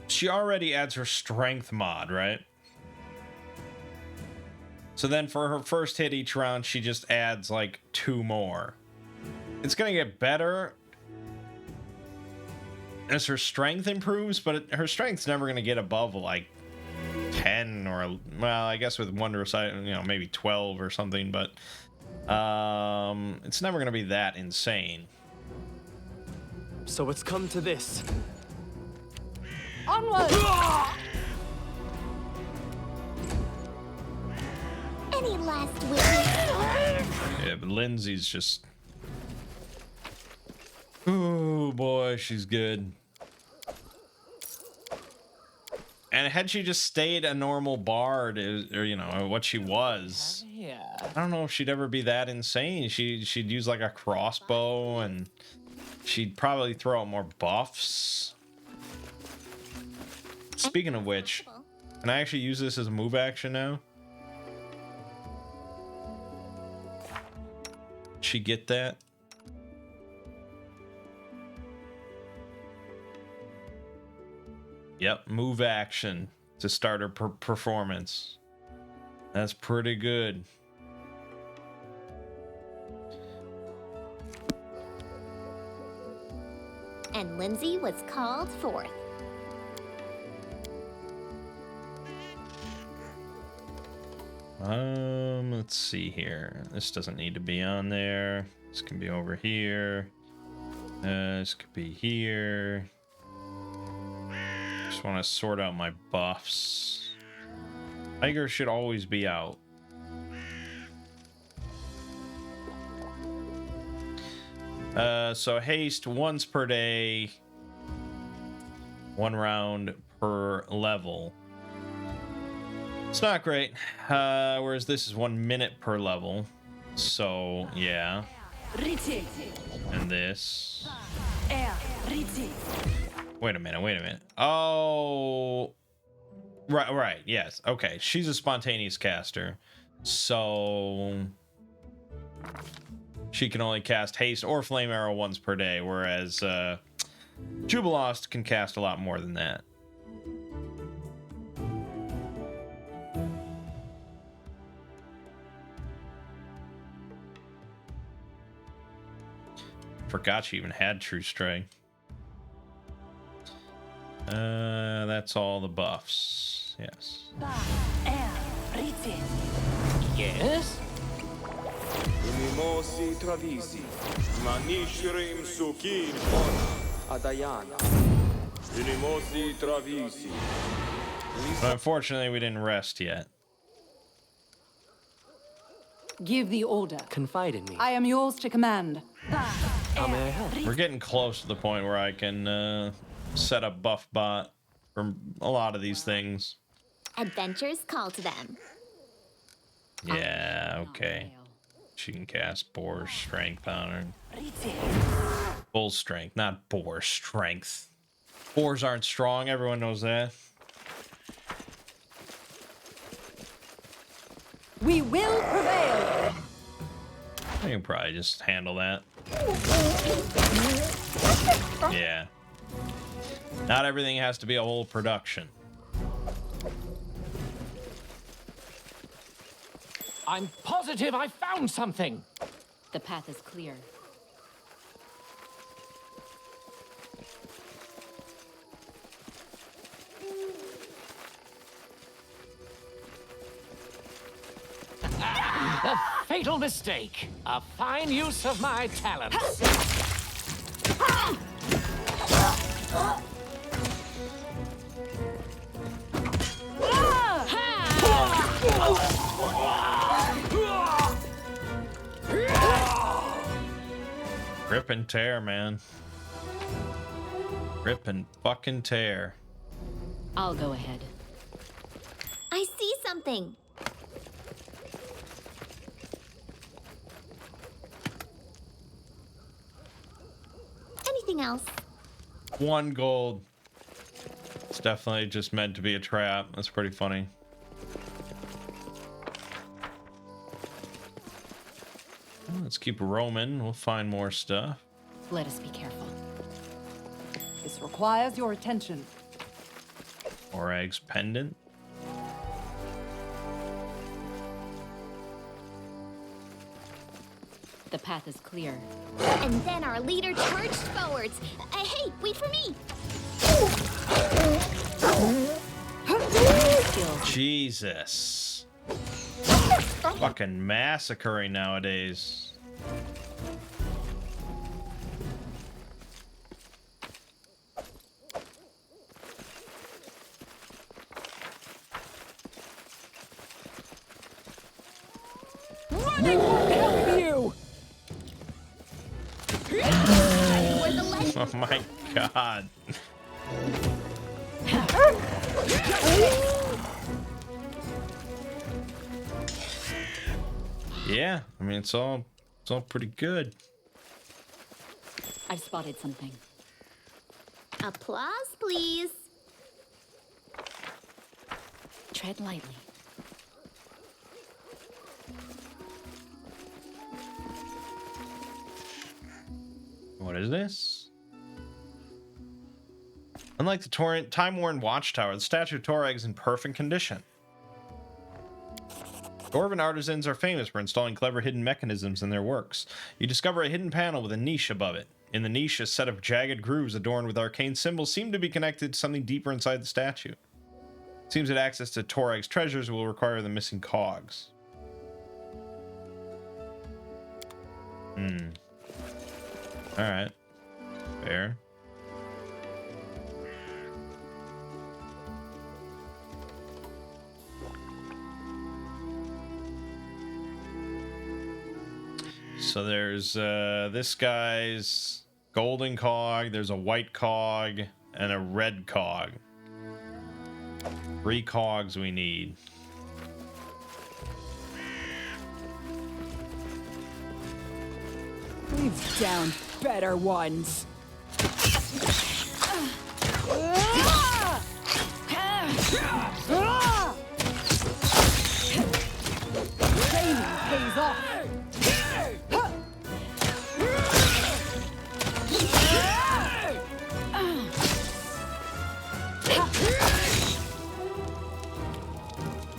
she already adds her strength mod, right? So then for her first hit each round, she just adds like 2 more. It's gonna get better as her strength improves, but her strength's never gonna get above like 10 or, well, I guess with one recite, you know, maybe 12 or something, but it's never gonna be that insane. So it's come to this. Onward! Any last wishes? Yeah, but Lindsay's just... Oh boy, she's good. And had she just stayed a normal bard, or you know, what she was, Yeah. I don't know if she'd ever be that insane. She'd use like a crossbow, and she'd probably throw out more buffs. Speaking of which, can I actually use this as a move action now? She get that? Yep, move action to start her performance. That's pretty good. And Lindsay was called forth. Let's see here. This doesn't need to be on there. This can be over here. This could be here. Just want to sort out my buffs. Tiger should always be out. So haste once per day. 1 round per level. It's not great. Whereas this is 1 minute per level. So, yeah. And this. Wait a minute. Oh. Right, yes. Okay, she's a spontaneous caster. So she can only cast haste or flame arrow once per day, whereas Jubilost can cast a lot more than that. Forgot she even had True Stray. That's all the buffs. Yes. Yes? Unimosi travisi, manishirim sukin on Adayana. Unimosi travisi. But unfortunately, we didn't rest yet. Give the order. Confide in me. I am yours to command. How may I help? We're getting close to the point where I can set up buff bot for a lot of these things. Adventures call to them. Yeah, okay. She can cast Boar Strength Powder. Bull Strength, not Boar Strength. Boars aren't strong, everyone knows that. We will prevail. I can probably just handle that. Yeah. Not everything has to be a whole production. I'm positive I found something. The path is clear. The fatal mistake. A fine use of my talents. Rip and tear, man. Rip and fucking tear. I'll go ahead. I see something. Anything else? 1 gold. It's definitely just meant to be a trap. That's pretty funny. Well, let's keep roaming. We'll find more stuff. Let us be careful. This requires your attention. Orag's pendant. The path is clear. And then our leader charged forwards. Hey, wait for me. Jesus. Fucking massacring nowadays. Running won't help you. Oh my god. Yeah, I mean it's all pretty good. I've spotted something. Applause, please. Tread lightly. What is this? Unlike the time-worn watchtower, the statue of Torag is in perfect condition. Dwarven artisans are famous for installing clever hidden mechanisms in their works. You discover a hidden panel with a niche above it. In the niche, a set of jagged grooves adorned with arcane symbols seem to be connected to something deeper inside the statue. It seems that access to Torag's treasures will require the missing cogs. Alright. Fair. So there's this guy's golden cog, there's a white cog, and a red cog. 3 cogs we need. We've found better ones.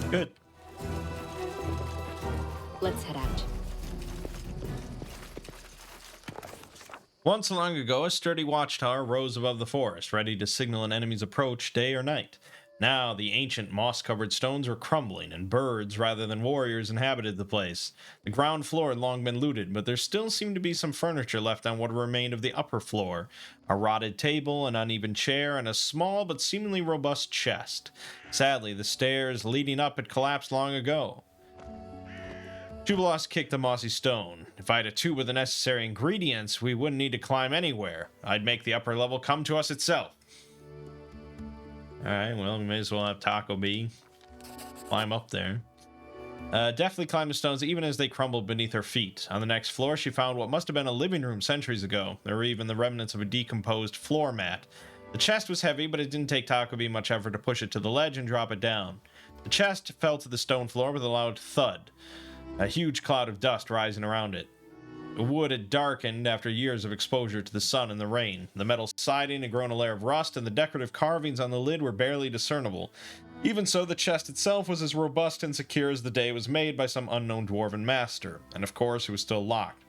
Good. Let's head out. Once long ago, a sturdy watchtower rose above the forest, ready to signal an enemy's approach day or night. Now, the ancient moss-covered stones were crumbling, and birds, rather than warriors, inhabited the place. The ground floor had long been looted, but there still seemed to be some furniture left on what remained of the upper floor. A rotted table, an uneven chair, and a small but seemingly robust chest. Sadly, the stairs leading up had collapsed long ago. Jubilos kicked the mossy stone. If I had a tube with the necessary ingredients, we wouldn't need to climb anywhere. I'd make the upper level come to us itself. Alright, well, we may as well have Taco B climb up there. Deftly climbed the stones even as they crumbled beneath her feet. On the next floor, she found what must have been a living room centuries ago. There were even the remnants of a decomposed floor mat. The chest was heavy, but it didn't take Taco B much effort to push it to the ledge and drop it down. The chest fell to the stone floor with a loud thud, a huge cloud of dust rising around it. The wood had darkened after years of exposure to the sun and the rain. The metal siding had grown a layer of rust, and the decorative carvings on the lid were barely discernible. Even so, the chest itself was as robust and secure as the day it was made by some unknown dwarven master, and of course, it was still locked.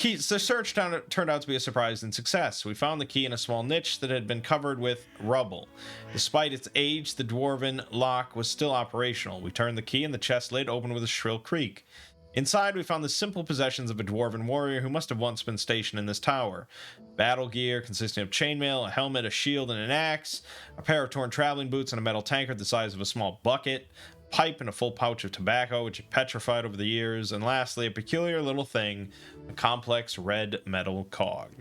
The search turned out to be a surprising success. We found the key in a small niche that had been covered with rubble. Despite its age, the dwarven lock was still operational. We turned the key and the chest lid opened with a shrill creak. Inside, we found the simple possessions of a dwarven warrior who must have once been stationed in this tower. Battle gear consisting of chainmail, a helmet, a shield, and an axe, a pair of torn traveling boots, and a metal tankard the size of a small bucket, a pipe, and a full pouch of tobacco, which had petrified over the years, and lastly, a peculiar little thing, a complex red metal cog.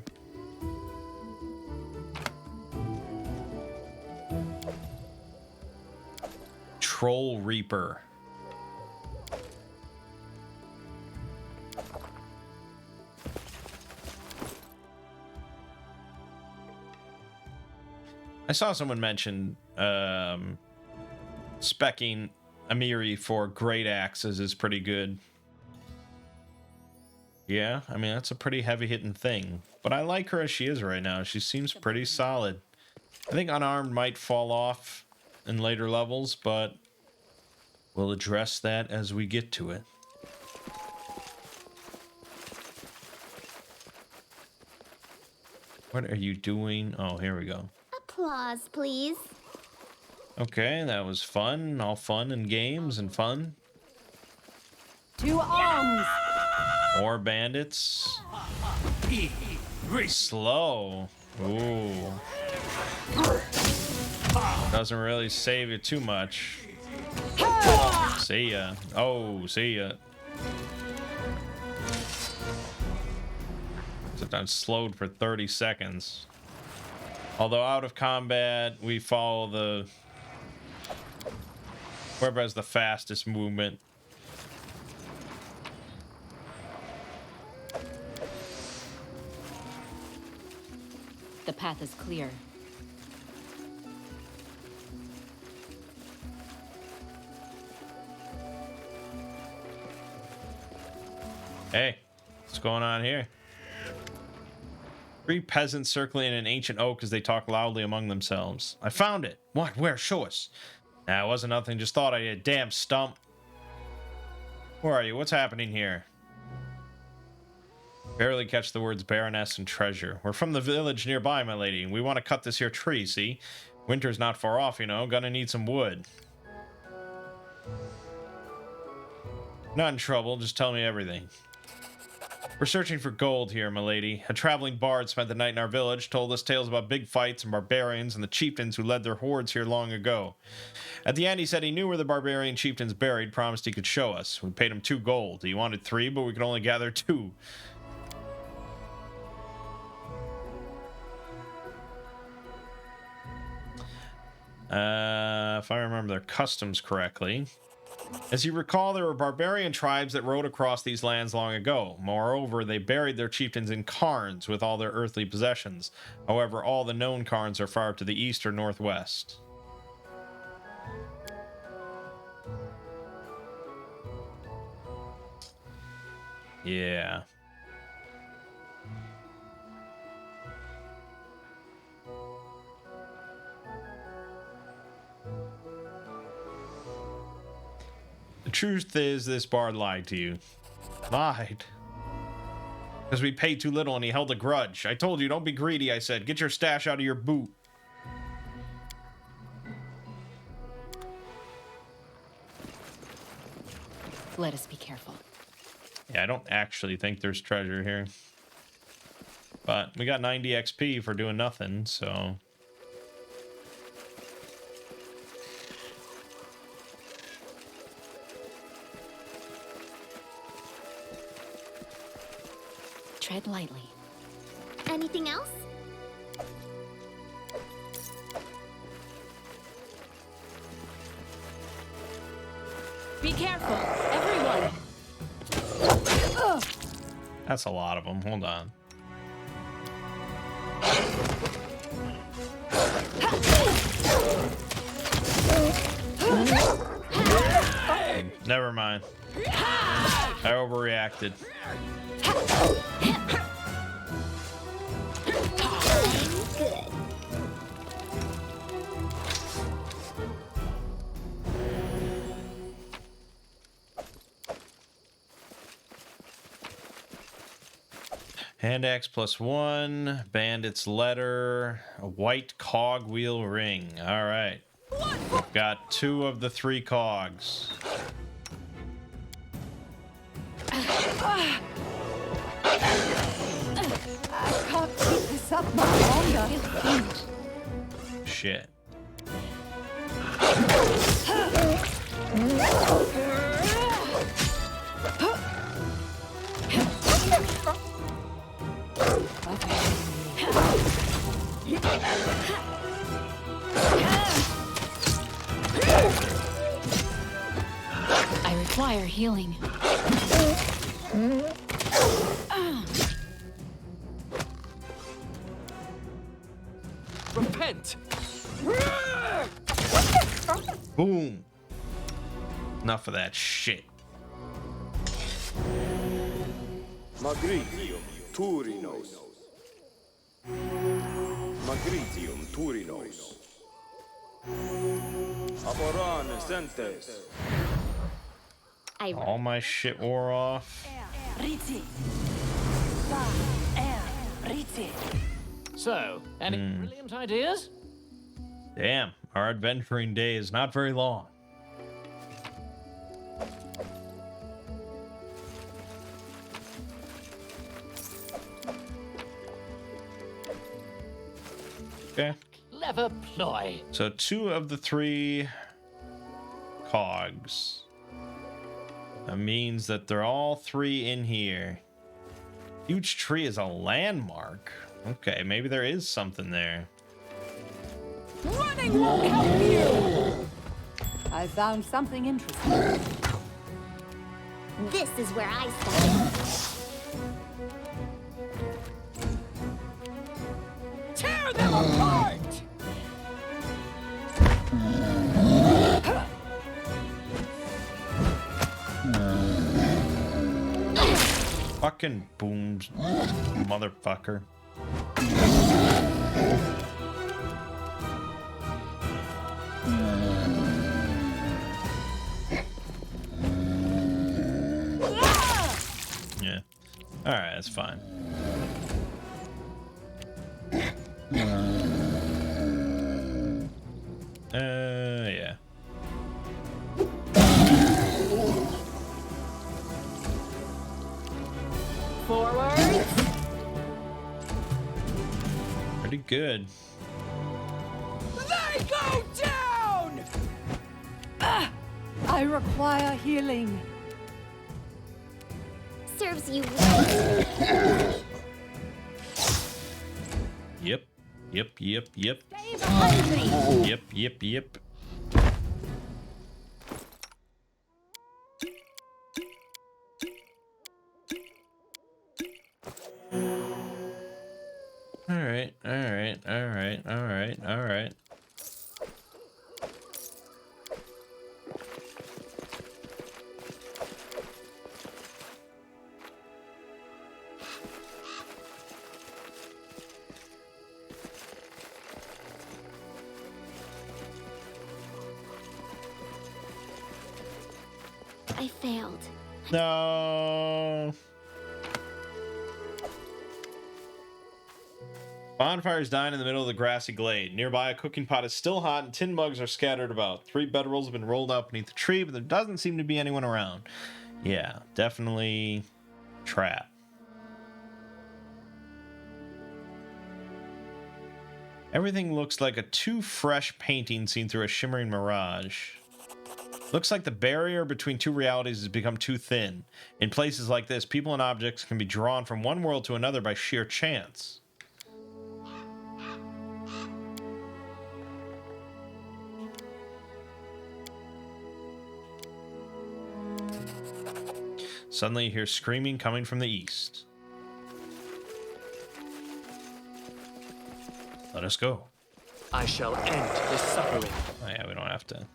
Troll Reaper. I saw someone mention speccing Amiri for great axes is pretty good. Yeah, I mean, that's a pretty heavy-hitting thing. But I like her as she is right now. She seems pretty solid. I think unarmed might fall off in later levels, but we'll address that as we get to it. What are you doing? Oh, here we go. Applause, please. Okay, that was fun. All fun and games and fun. To arms! More bandits. Slow. Ooh. Doesn't really save you too much. See ya. Oh, see ya. I'm slowed for 30 seconds. Although out of combat, we follow the whoever has the fastest movement. The path is clear. Hey, what's going on here? Three peasants circling an ancient oak as they talk loudly among themselves. I found it. What? Where? Show us. Nah, it wasn't nothing. Just thought I did. Damn stump. Where are you? What's happening here? Barely catch the words Baroness and treasure. We're from the village nearby, my lady. We want to cut this here tree, see? Winter's not far off, you know. Gonna need some wood. Not in trouble. Just tell me everything. We're searching for gold here, my lady. A traveling bard spent the night in our village, told us tales about big fights and barbarians and the chieftains who led their hordes here long ago. At the end, he said he knew where the barbarian chieftains buried, promised he could show us. We paid him 2 gold. He wanted 3, but we could only gather 2. If I remember their customs correctly. As you recall, there were barbarian tribes that rode across these lands long ago. Moreover, they buried their chieftains in cairns with all their earthly possessions. However, all the known cairns are far to the east or northwest. Yeah. truth is, this bard lied to you. Lied. Because we paid too little and he held a grudge. I told you, don't be greedy, I said. Get your stash out of your boot. Let us be careful. Yeah, I don't actually think there's treasure here. But we got 90 XP for doing nothing, so... Tread lightly. Anything else? Be careful, everyone. That's a lot of them. Hold on. Never mind. I overreacted. Good. Hand axe +1, bandit's letter, a white cogwheel ring. All right. Got 2 of the 3 cogs. I can't keep this up much longer. Shit. I require healing. Repent! Boom. Enough of that shit. Magritium Turinos. Magritium Turinos. Aboran Sentes. All my shit wore off. So, any brilliant ideas? Damn, our adventuring day is not very long. Okay. Clever ploy. So 2 of the 3 cogs. That means that they're all 3 in here. Huge tree is a landmark. Okay, maybe there is something there. Running won't help you! I found something interesting. This is where I stand. Tear them apart! Fucking booms, motherfucker. Yeah. Alright, that's fine. Yeah. Forward. Pretty good. They go down! I require healing. Serves you right. Yep. Yep, yep, yep. Stay behind me. Yep, yep, yep. Alright, alright, alright, alright, alright. I failed. No. Bonfires dying in the middle of the grassy glade. Nearby, a cooking pot is still hot and tin mugs are scattered about. 3 bedrolls have been rolled out beneath the tree, but there doesn't seem to be anyone around. Yeah, definitely trap. Everything looks like a too fresh painting seen through a shimmering mirage. Looks like the barrier between two realities has become too thin. In places like this, people and objects can be drawn from one world to another by sheer chance. Suddenly you hear screaming coming from the east. Let us go. I shall end this suffering. Oh yeah, we don't have to.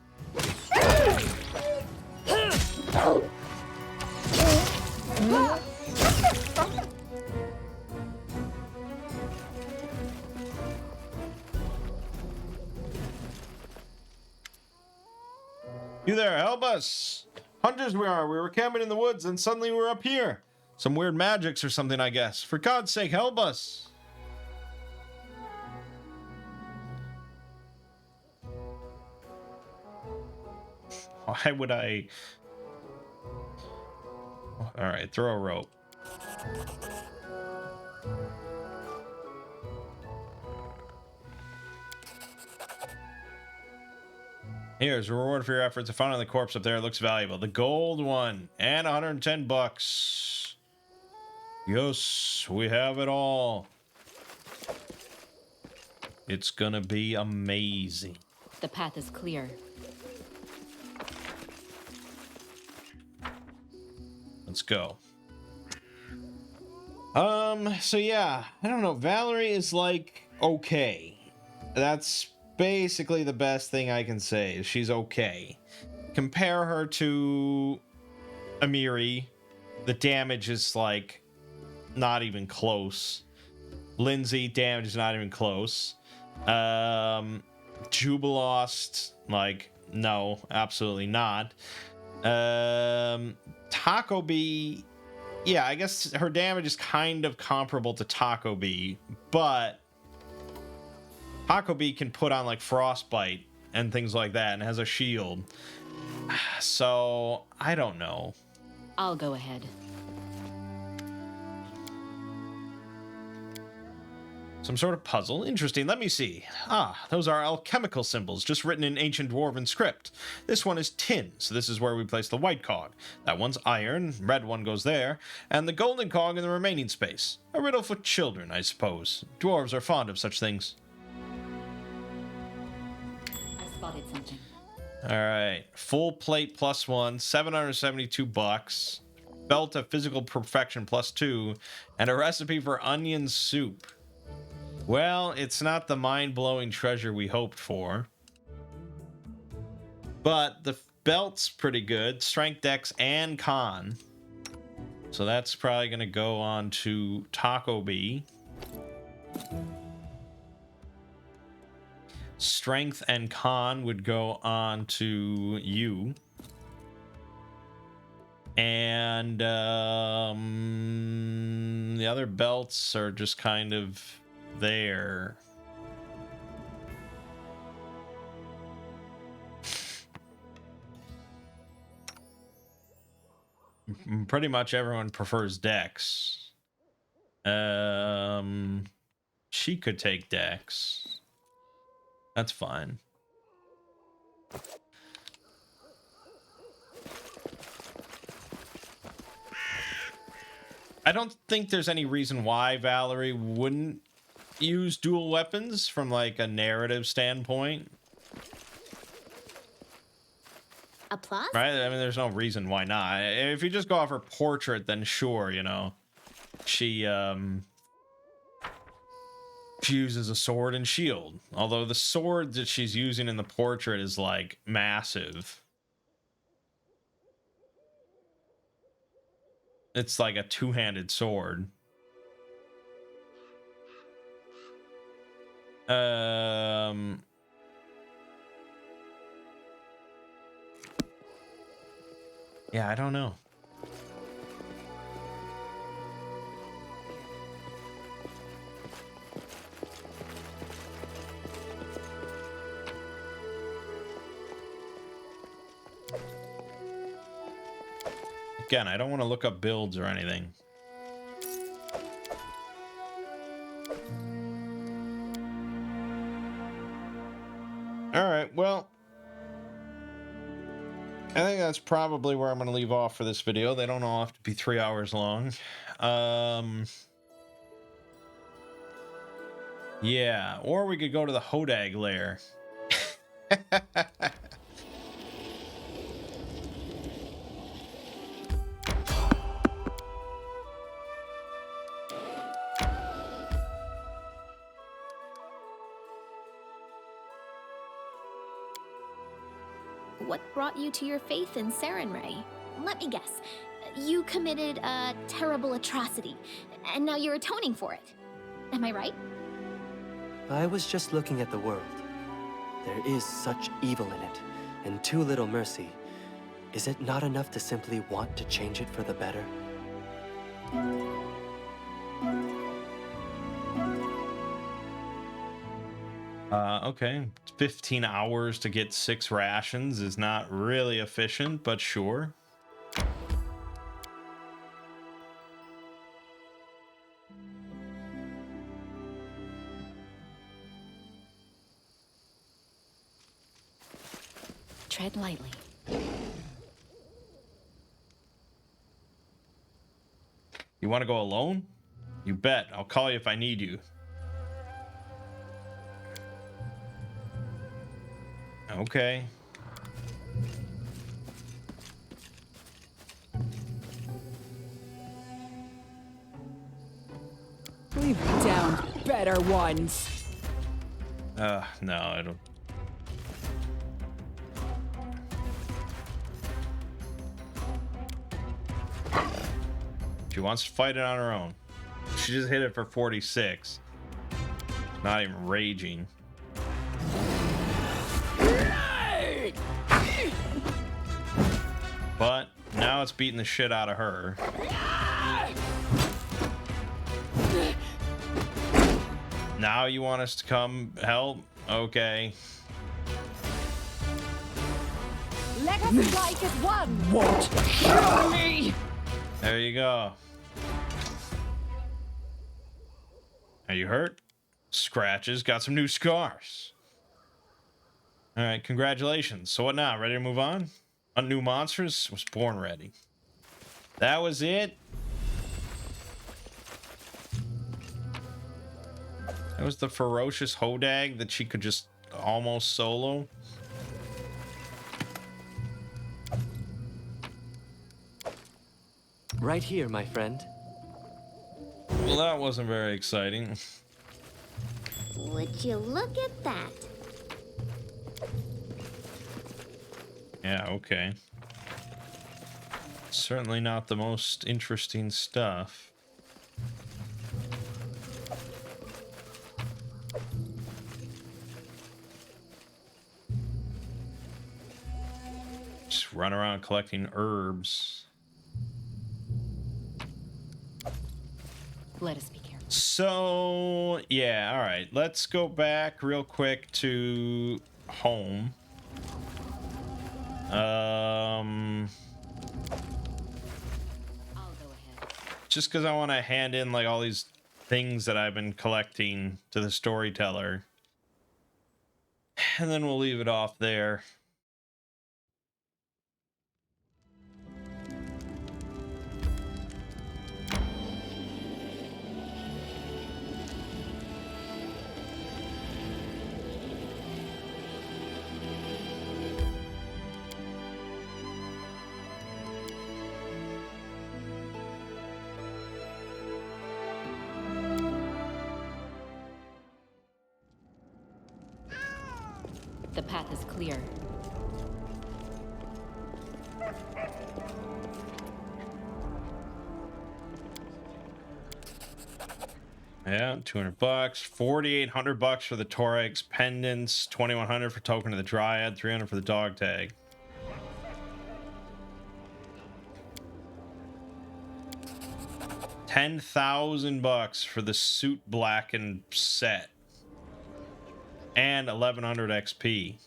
You there, help us! Hunters we are. We were camping in the woods and suddenly we're up here. Some weird magics or something, I guess. For God's sake, help us! Why would I... Alright, throw a rope. Here's a reward for your efforts. I found on the corpse up there. It looks valuable. The gold one. And 110 bucks. Yes, we have it all. It's gonna be amazing. The path is clear. Let's go. So yeah, I don't know. Valerie is like okay. That's basically the best thing I can say. She's okay. Compare her to Amiri. The damage is like not even close. Lindsay, damage is not even close. Jubilost, like, no, absolutely not. Taco Bee, yeah, I guess her damage is kind of comparable to Taco Bee, but Taco Bee can put on like frostbite and things like that and has a shield. So, I don't know. I'll go ahead. Some sort of puzzle. Interesting. Let me see. Ah, those are alchemical symbols, just written in ancient dwarven script. This one is tin, so this is where we place the white cog. That one's iron, red one goes there, and the golden cog in the remaining space. A riddle for children, I suppose. Dwarves are fond of such things. I spotted something. Alright. Full plate +1, 772 bucks. Belt of physical perfection +2, and a recipe for onion soup. Well, it's not the mind-blowing treasure we hoped for. But the belt's pretty good. Strength, dex, and con. So that's probably going to go on to Taco Bee. Strength and con would go on to you. And the other belts are just kind of there. Pretty much everyone prefers Dex. She could take Dex. That's fine. I don't think there's any reason why Valerie wouldn't use dual weapons from like a narrative standpoint. A plus? Right? I mean, there's no reason why not. If you just go off her portrait, then sure, you know. She uses a sword and shield. Although the sword that she's using in the portrait is like massive. It's like a two-handed sword. Yeah, I don't know. Again, I don't want to look up builds or anything. All right, well, I think that's probably where I'm going to leave off for this video. They don't all have to be 3 hours long. Yeah, or we could go to the Hodag lair. What brought you to your faith in Sarenrae? Let me guess. You committed a terrible atrocity, and now you're atoning for it. Am I right? I was just looking at the world. There is such evil in it, and too little mercy. Is it not enough to simply want to change it for the better? Okay. 15 hours to get 6 rations is not really efficient, but sure. Tread lightly. You want to go alone? You bet. I'll call you if I need you. Okay. We've downed better ones. No, I don't. She wants to fight it on her own. She just hit it for 46. Not even raging. But now it's beating the shit out of her. Now you want us to come help? Okay. Let us strike as one! Won't kill me! There you go. Are you hurt? Scratches, got some new scars. All right, congratulations. So what now? Ready to move on? On new monsters? Was born ready. That was it. That was the ferocious Hodag that she could just almost solo. Right here, my friend. Well, that wasn't very exciting. Would you look at that? Yeah, okay. Certainly not the most interesting stuff. Just run around collecting herbs. Let us be careful. So, yeah, all right. Let's go back real quick to home. I'll go ahead. Just because I want to hand in like all these things that I've been collecting to the storyteller. And then we'll leave it off there. The path is clear. Yeah, $200, $4,800 for the Torex pendants, $2,100 for token of the Dryad, $300 for the dog tag. $10,000 for the suit blackened set. And 1100 XP.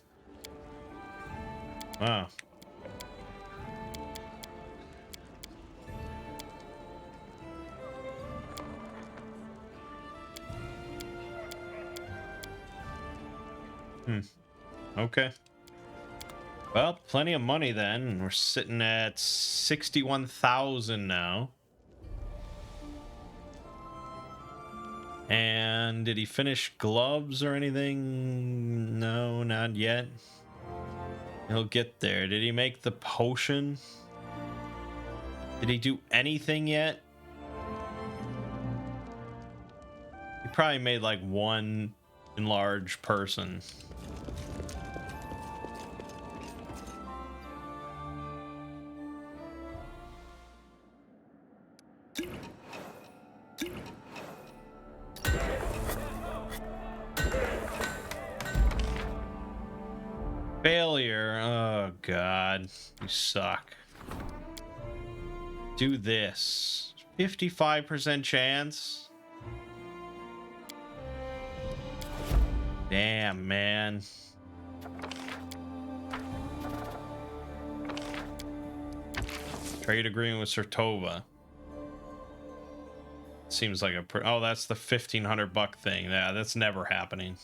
Wow. Okay. Well, plenty of money then. We're sitting at 61,000 now. And did he finish gloves or anything? No, not yet. He'll get there. Did he make the potion? Did he do anything yet? He probably made like one enlarged person. Failure. Oh, God. You suck. Do this. 55% chance. Damn, man. Trade agreement with Sertova. Seems like a... Oh, that's the $1,500 thing. Yeah, that's never happening.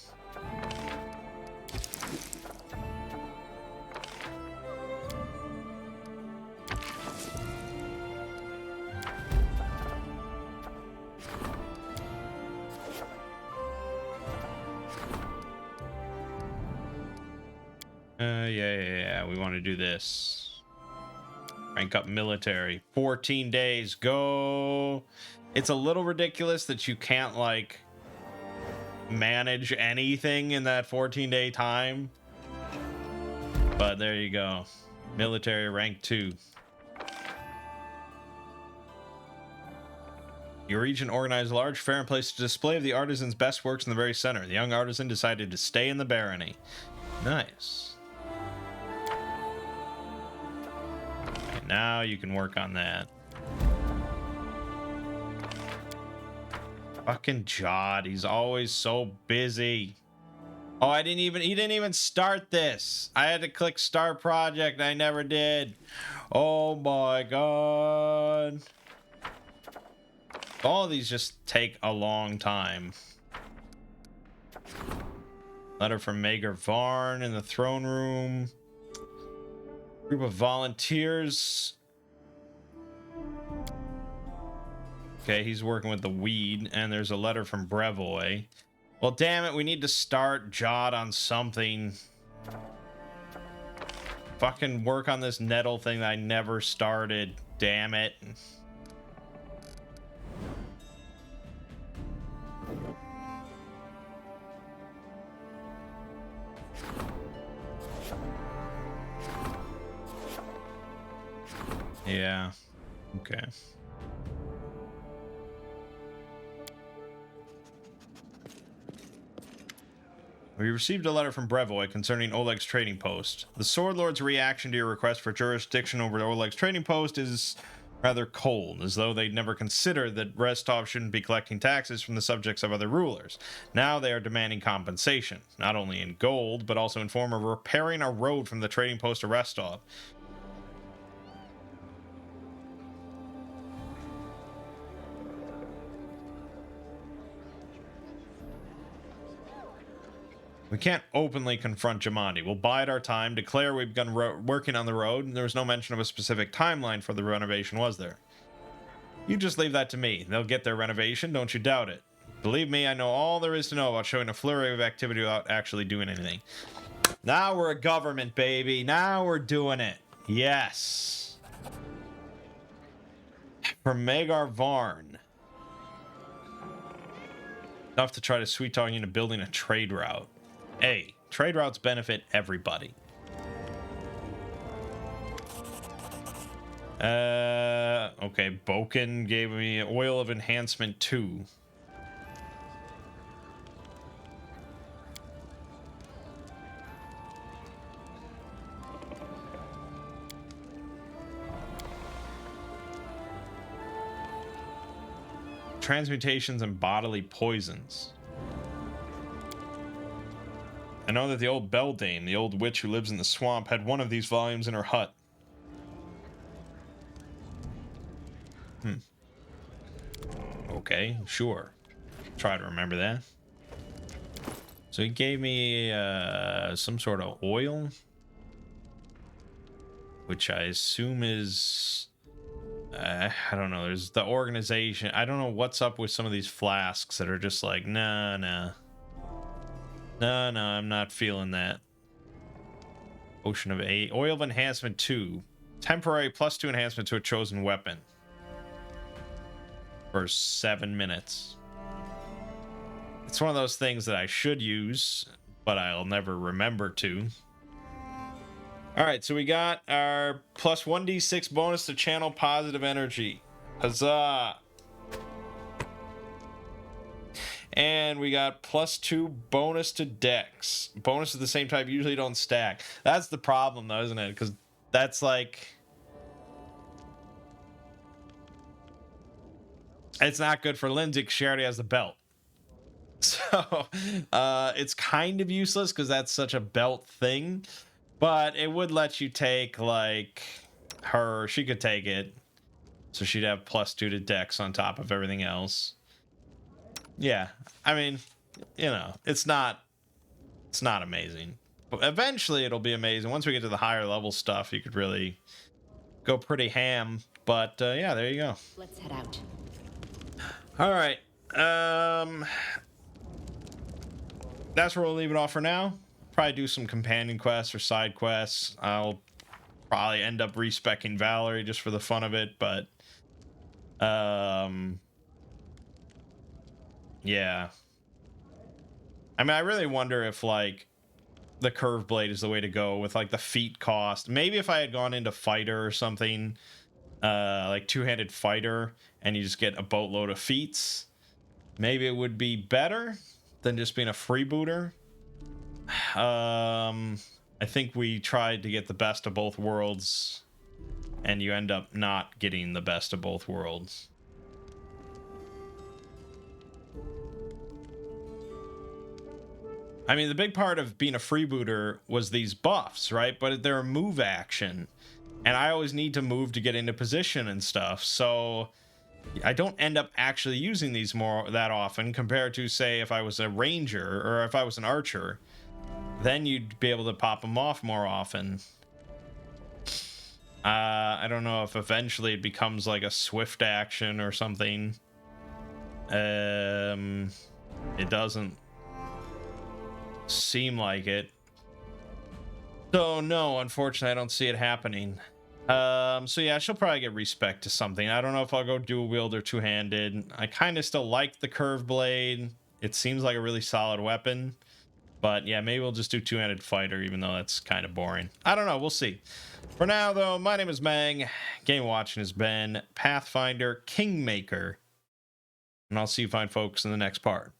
Yeah. We want to do this. Rank up military. 14 days. Go. It's a little ridiculous that you can't, like, manage anything in that 14-day time. But there you go. Military rank 2. Your region organized a large fair and placed a display of the artisan's best works in the very center. The young artisan decided to stay in the barony. Nice. Okay, now you can work on that. Fucking Jod, he's always so busy. Oh, he didn't even start this. I had to click start project, I never did. Oh my God. All of these just take a long time. Letter from Mager Varn in the throne room. Group of volunteers. Okay, he's working with the weed, and there's a letter from Brevoy. Well, damn it, we need to start Jod on something. Fucking work on this nettle thing that I never started. Damn it. Yeah. Okay. We received a letter from Brevoy concerning Oleg's trading post. The Sword Lord's reaction to your request for jurisdiction over Oleg's trading post is rather cold, as though they'd never considered that Restov shouldn't be collecting taxes from the subjects of other rulers. Now they are demanding compensation, not only in gold, but also in form of repairing a road from the trading post to Restov. We can't openly confront Jamandi. We'll bide our time, declare we've begun working on the road, and there was no mention of a specific timeline for the renovation, was there? You just leave that to me. They'll get their renovation, don't you doubt it. Believe me, I know all there is to know about showing a flurry of activity without actually doing anything. Now we're a government, baby. Now we're doing it. Yes. From Magar Varn. Enough to try to sweet talk you into building a trade route. Hey, trade routes benefit everybody. Okay, Boken gave me oil of enhancement 2. transmutations and bodily poisons. I know that the old beldame, the old witch who lives in the swamp, had one of these volumes in her hut. Okay, sure. Try to remember that. So he gave me some sort of oil, which I assume is... I don't know. There's the organization. I don't know what's up with some of these flasks that are just like, nah, nah. No, no, I'm not feeling that. Ocean of 8. Oil of Enhancement 2. Temporary +2 enhancement to a chosen weapon. For 7 minutes. It's one of those things that I should use, but I'll never remember to. Alright, so we got our plus 1d6 bonus to channel positive energy. Huzzah! And we got +2 bonus to dex. Bonus of the same type usually don't stack. That's the problem, though, isn't it? Because that's like... It's not good for Lindsay because she already has the belt. So it's kind of useless because that's such a belt thing. But it would let you take, like, her... She could take it. So she'd have +2 to dex on top of everything else. Yeah, I mean, you know, it's not amazing. But eventually it'll be amazing. Once we get to the higher level stuff, you could really go pretty ham. But yeah, there you go. Let's head out. All right. That's where we'll leave it off for now. Probably do some companion quests or side quests. I'll probably end up respecking Valerie just for the fun of it, but yeah. I mean, I really wonder if, like, the curve blade is the way to go with, like, the feat cost. Maybe if I had gone into fighter or something, like two-handed fighter, and you just get a boatload of feats, maybe it would be better than just being a freebooter. I think we tried to get the best of both worlds, and you end up not getting the best of both worlds. I mean, the big part of being a freebooter was these buffs, right? But they're a move action, and I always need to move to get into position and stuff, so I don't end up actually using these that often compared to, say, if I was a ranger or if I was an archer. Then you'd be able to pop them off more often. I don't know if eventually it becomes like a swift action or something. It doesn't seem like it. So no, unfortunately, I don't see it happening. So yeah, she'll probably get respec to something. I don't know if I'll go dual wield or two-handed. I kind of still like the curved blade. It seems like a really solid weapon. But yeah, maybe we'll just do two-handed fighter, even though that's kind of boring. I don't know, we'll see. For now, though, my name is Mangg. Game watching has been Pathfinder Kingmaker. And I'll see you fine folks in the next part.